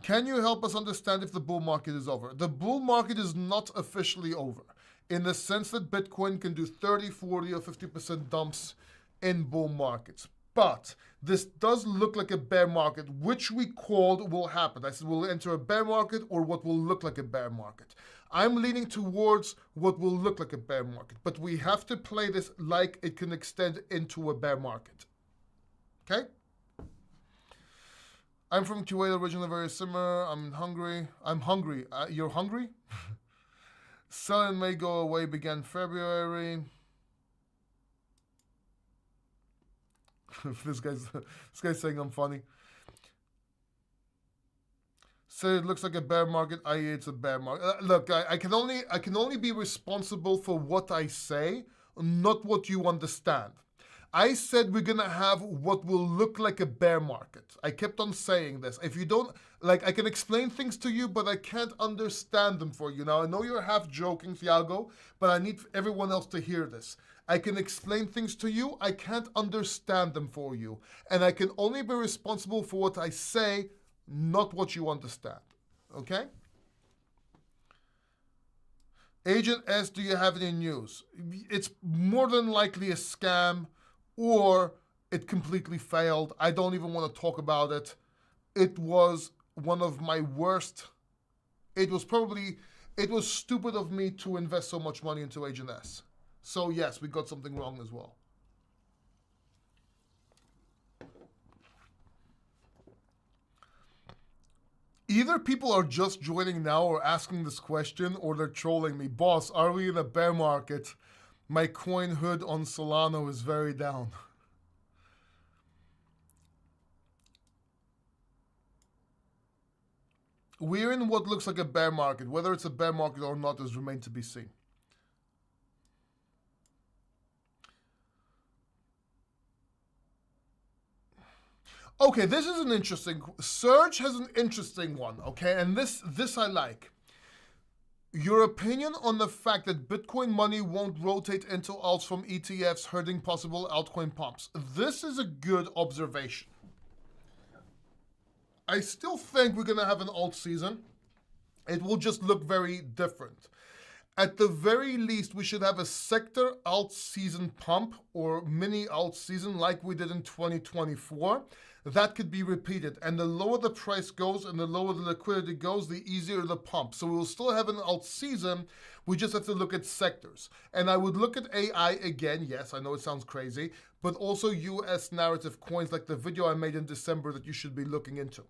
Can you help us understand if the bull market is over? The bull market is not officially over, in the sense that Bitcoin can do 30, 40, or 50% dumps in bull markets. But this does look like a bear market, which we called will happen. I said we'll enter a bear market or what will look like a bear market. I'm leaning towards what will look like a bear market, but we have to play this like it can extend into a bear market. Okay? I'm from Kuwait, originally very similar. I'm hungry. You're hungry? Selling may go away, began February. this guy's saying I'm funny. So it looks like a bear market. It's a bear market. Look, I can only be responsible for what I say, not what you understand. I said we're gonna have what will look like a bear market. I kept on saying this. If you don't, like, I can explain things to you, but I can't understand them for you. Now, I know you're half joking, Thiago, but I need everyone else to hear this. I can explain things to you, I can't understand them for you. And I can only be responsible for what I say, not what you understand. Okay? Agent S, do you have any news? It's more than likely a scam, or it completely failed. I don't even want to talk about it. It was one of my worst. It was stupid of me to invest so much money into Agent S. So yes, we got something wrong as well. Either people are just joining now or asking this question, or they're trolling me. Boss, are we in a bear market? My coin hood on Solano is very down. We're in what looks like a bear market. Whether it's a bear market or not is remain to be seen. Okay, this is an interesting. Surge has an interesting one, okay? And this I like. Your opinion on the fact that Bitcoin money won't rotate into alts from ETFs, hurting possible altcoin pumps. This is a good observation. I still think we're going to have an alt season. It will just look very different. At the very least, we should have a sector alt season pump or mini alt season like we did in 2024. That could be repeated. And the lower the price goes and the lower the liquidity goes, the easier the pump. So we'll still have an alt season. We just have to look at sectors. And I would look at AI again. Yes, I know it sounds crazy, but also US narrative coins like the video I made in December that you should be looking into.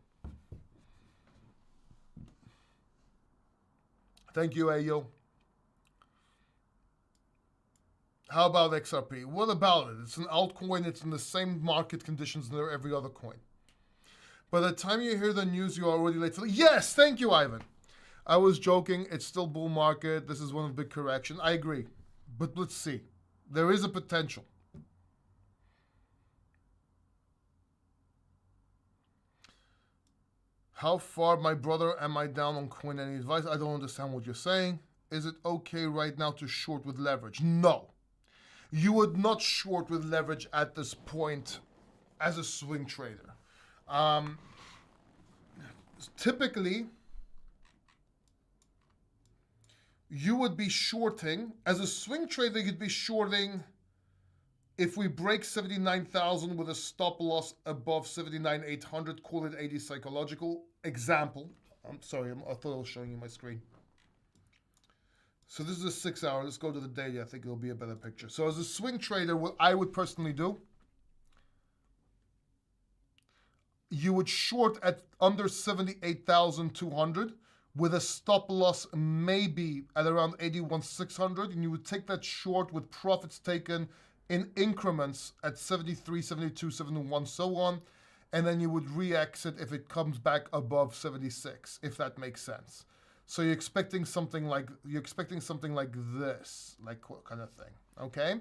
Thank you, Ayo. How about XRP? What about it? It's an altcoin. It's in the same market conditions as every other coin. By the time you hear the news, you're already late. Yes, thank you, Ivan. I was joking. It's still bull market. This is one of the big correction. I agree. But let's see. There is a potential. How far, my brother, am I down on coin? Any advice? I don't understand what you're saying. Is it okay right now to short with leverage? No. You would not short with leverage at this point as a swing trader. Typically, you would be shorting, as a swing trader, you'd be shorting if we break 79,000 with a stop loss above 79,800, call it 80 psychological. Example. I'm sorry, I thought I was showing you my screen. So this is a 6 hour. Let's go to the daily. I think it'll be a better picture. So as a swing trader, what I would personally do, you would short at under 78,200 with a stop loss maybe at around 81,600, and you would take that short with profits taken in increments at 73, 72, 71, so on, and then you would re-exit if it comes back above 76, if that makes sense. So you're expecting something like this, like kind of thing. Okay.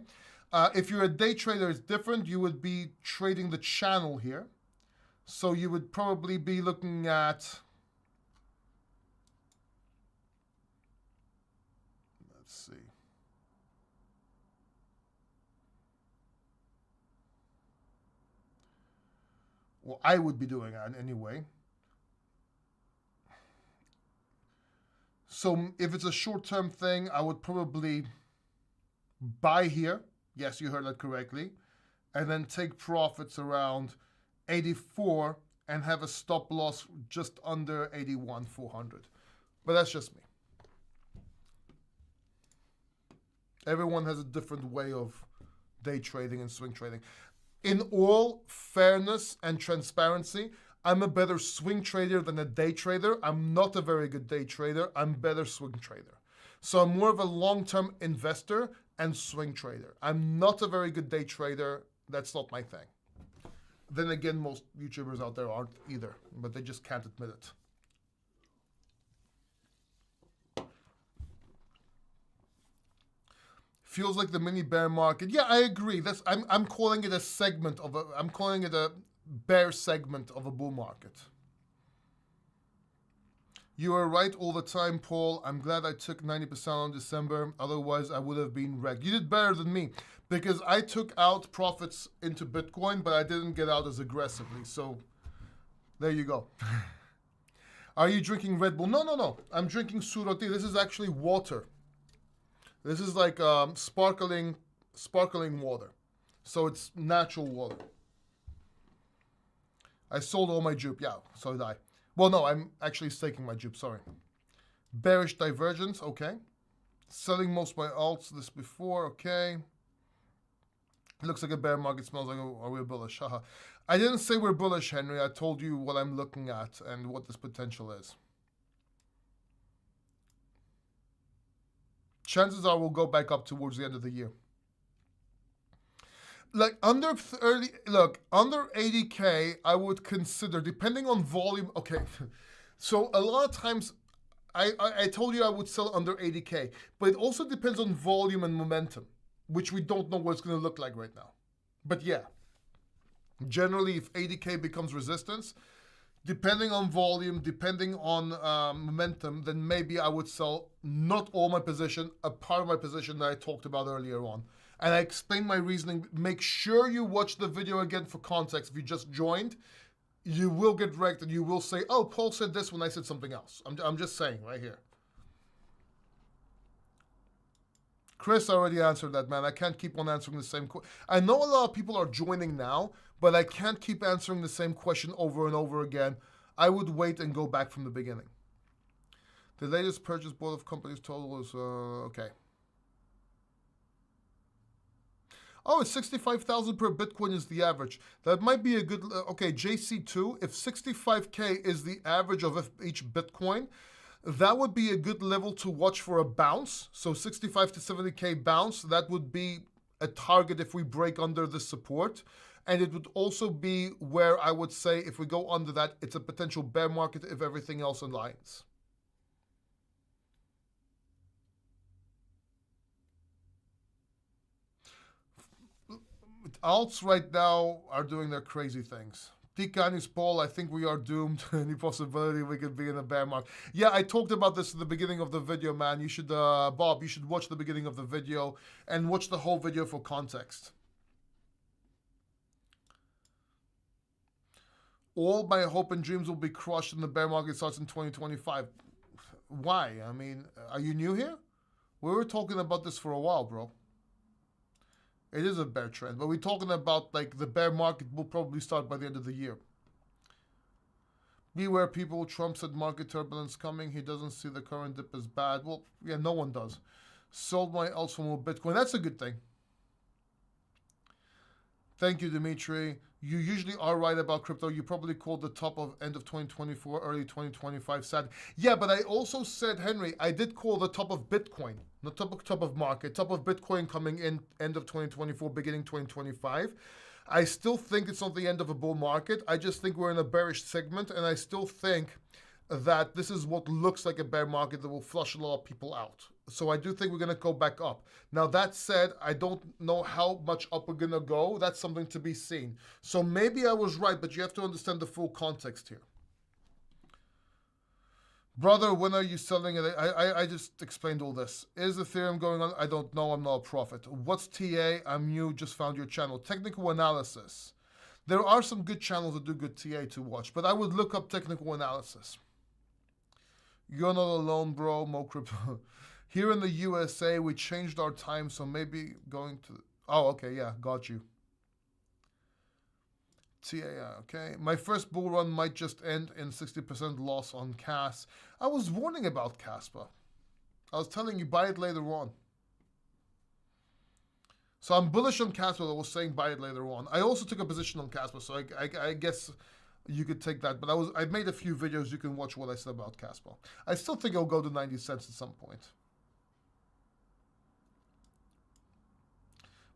If you're a day trader, it's different. You would be trading the channel here, so you would probably be looking at. Let's see. Well, I would be doing that anyway. So if it's a short-term thing, I would probably buy here. Yes, you heard that correctly. And then take profits around 84 and have a stop loss just under 81,400. But that's just me. Everyone has a different way of day trading and swing trading. In all fairness and transparency, I'm a better swing trader than a day trader. I'm not a very good day trader. I'm better swing trader. So I'm more of a long-term investor and swing trader. I'm not a very good day trader. That's not my thing. Then again, most YouTubers out there aren't either, but they just can't admit it. Feels like the mini bear market. Yeah, I agree. I'm calling it a segment of I'm calling it a bear segment of a bull market. You are right all the time, Paul. I'm glad I took 90% on December. Otherwise, I would have been wrecked. You did better than me because I took out profits into Bitcoin, but I didn't get out as aggressively. So there you go. Are you drinking Red Bull? No. I'm drinking suroti. This is actually water. This is like sparkling water. So it's natural water. I sold all my jupe. Yeah, so did I. Well, no, I'm actually staking my jupe. Sorry. Bearish divergence. Okay. Selling most of my alts this before. Okay. It looks like a bear market. Smells like are we bullish? Haha. I didn't say we're bullish, Henry. I told you what I'm looking at and what this potential is. Chances are we'll go back up towards the end of the year. Like under 80K, I would consider, depending on volume. Okay, so a lot of times, I told you I would sell under 80K, but it also depends on volume and momentum, which we don't know what it's going to look like right now. But yeah, generally, if 80K becomes resistance, depending on volume, depending on momentum, then maybe I would sell not all my position, a part of my position that I talked about earlier on. And I explained my reasoning. Make sure you watch the video again for context. If you just joined, you will get wrecked and you will say, oh, Paul said this when I said something else. I'm just saying right here. Chris already answered that, man. I can't keep on answering the same question. I know a lot of people are joining now, but I can't keep answering the same question over and over again. I would wait and go back from the beginning. The latest purchase board of companies total is, okay. Oh, it's 65,000 per Bitcoin is the average. That might be a good, okay, JC2, if 65K is the average of each Bitcoin, that would be a good level to watch for a bounce. So 65 to 70K bounce, that would be a target if we break under the support. And it would also be where I would say if we go under that, it's a potential bear market if everything else aligns. Alts right now are doing their crazy things. Tikanis Paul, I think we are doomed. Any possibility we could be in a bear market? Yeah, I talked about this at the beginning of the video, man. You should, Bob, you should watch the beginning of the video and watch the whole video for context. All my hope and dreams will be crushed and the bear market starts in 2025. Why? I mean, are you new here? We were talking about this for a while, bro. It is a bear trend, but we're talking about like the bear market will probably start by the end of the year. Beware people, Trump said market turbulence coming. He doesn't see the current dip as bad. Well, yeah, no one does. Sold my else for more Bitcoin. That's a good thing. Thank you, Dimitri. You usually are right about crypto. You probably called the top of end of 2024, early 2025 sad. Yeah, but I also said, Henry, I did call the top of Bitcoin. Not top of market. Top of Bitcoin coming in end of 2024, beginning 2025. I still think it's not the end of a bull market. I just think we're in a bearish segment, and I still think that this is what looks like a bear market that will flush a lot of people out. So I do think we're going to go back up. Now, that said, I don't know how much up we're going to go. That's something to be seen. So maybe I was right, but you have to understand the full context here. Brother, when are you selling it? I just explained all this. Is Ethereum going on? I don't know. I'm not a prophet. What's TA? I'm new. Just found your channel. Technical analysis. There are some good channels that do good TA to watch, but I would look up technical analysis. You're not alone, bro. Mo crypto. Here in the USA, we changed our time, so maybe going to... Oh, okay, yeah, got you. TA, okay. My first bull run might just end in 60% loss on CAS. I was warning about Casper. I was telling you, buy it later on. So I'm bullish on Casper. I was saying buy it later on. I also took a position on Casper, so I guess you could take that. But I made a few videos. You can watch what I said about Casper. I still think it'll go to 90 cents at some point.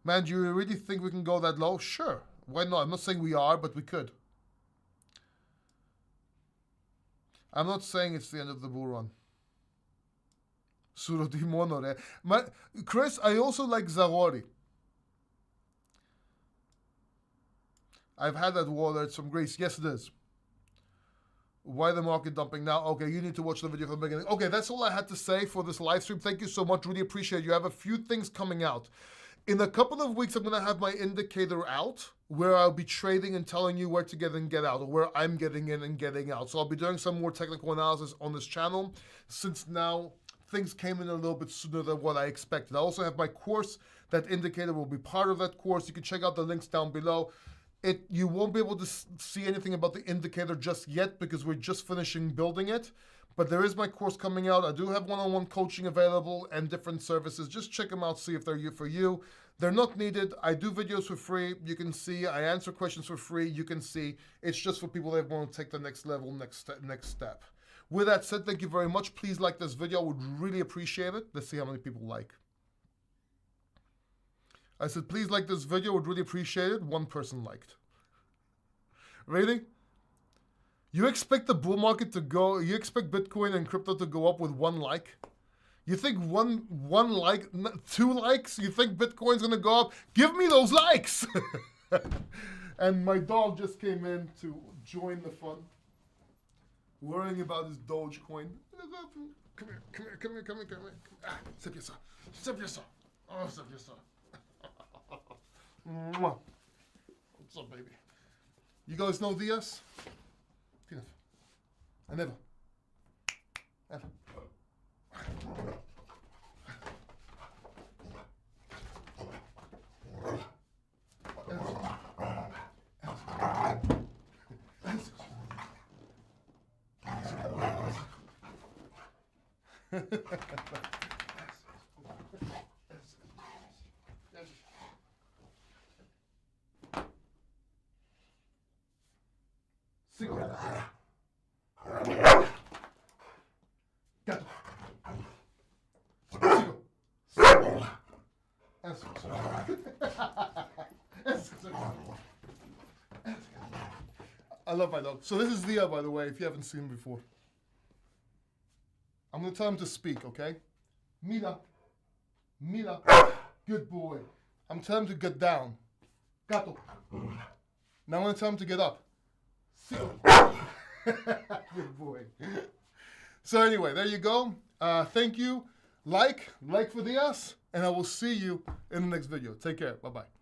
Man, do you really think we can go that low? Sure. Why not? I'm not saying we are, but we could. I'm not saying it's the end of the bull run. Suro di monore. Chris, I also like Zarori. I've had that water. It's from Greece. Yes, it is. Why the market dumping now? Okay, you need to watch the video from the beginning. Okay, that's all I had to say for this live stream. Thank you so much. Really appreciate it. You have a few things coming out. In a couple of weeks, I'm going to have my indicator out where I'll be trading and telling you where to get in and get out, or where I'm getting in and getting out. So I'll be doing some more technical analysis on this channel since now things came in a little bit sooner than what I expected. I also have my course. That indicator will be part of that course. You can check out the links down below. You won't be able to see anything about the indicator just yet because we're just finishing building it. But there is my course coming out. I do have one-on-one coaching available and different services. Just check them out, see if they're for you. They're not needed. I do videos for free. You can see. I answer questions for free. You can see. It's just for people that want to take the next level, next step. With that said, thank you very much. Please like this video. I would really appreciate it. Let's see how many people like. I said, please like this video. I would really appreciate it. One person liked. Really? You expect the bull market to go, you expect Bitcoin and crypto to go up with one like? You think one like, 2 likes? You think Bitcoin's gonna go up? Give me those likes! And my dog just came in to join the fun. Worrying about his Dogecoin. Come here. Ah, sip your saw. Oh, sip your saw. What's up, baby? You guys know Diaz? Peanut. I never. Ever. I love my dog. So this is Dia, by the way, if you haven't seen him before. I'm going to tell him to speak, okay? Mira. Good boy. I'm telling him to get down. Gato. Now I'm going to tell him to get up. Good boy. So anyway, there you go. Thank you. Like for Diaz, and I will see you in the next video. Take care. Bye-bye.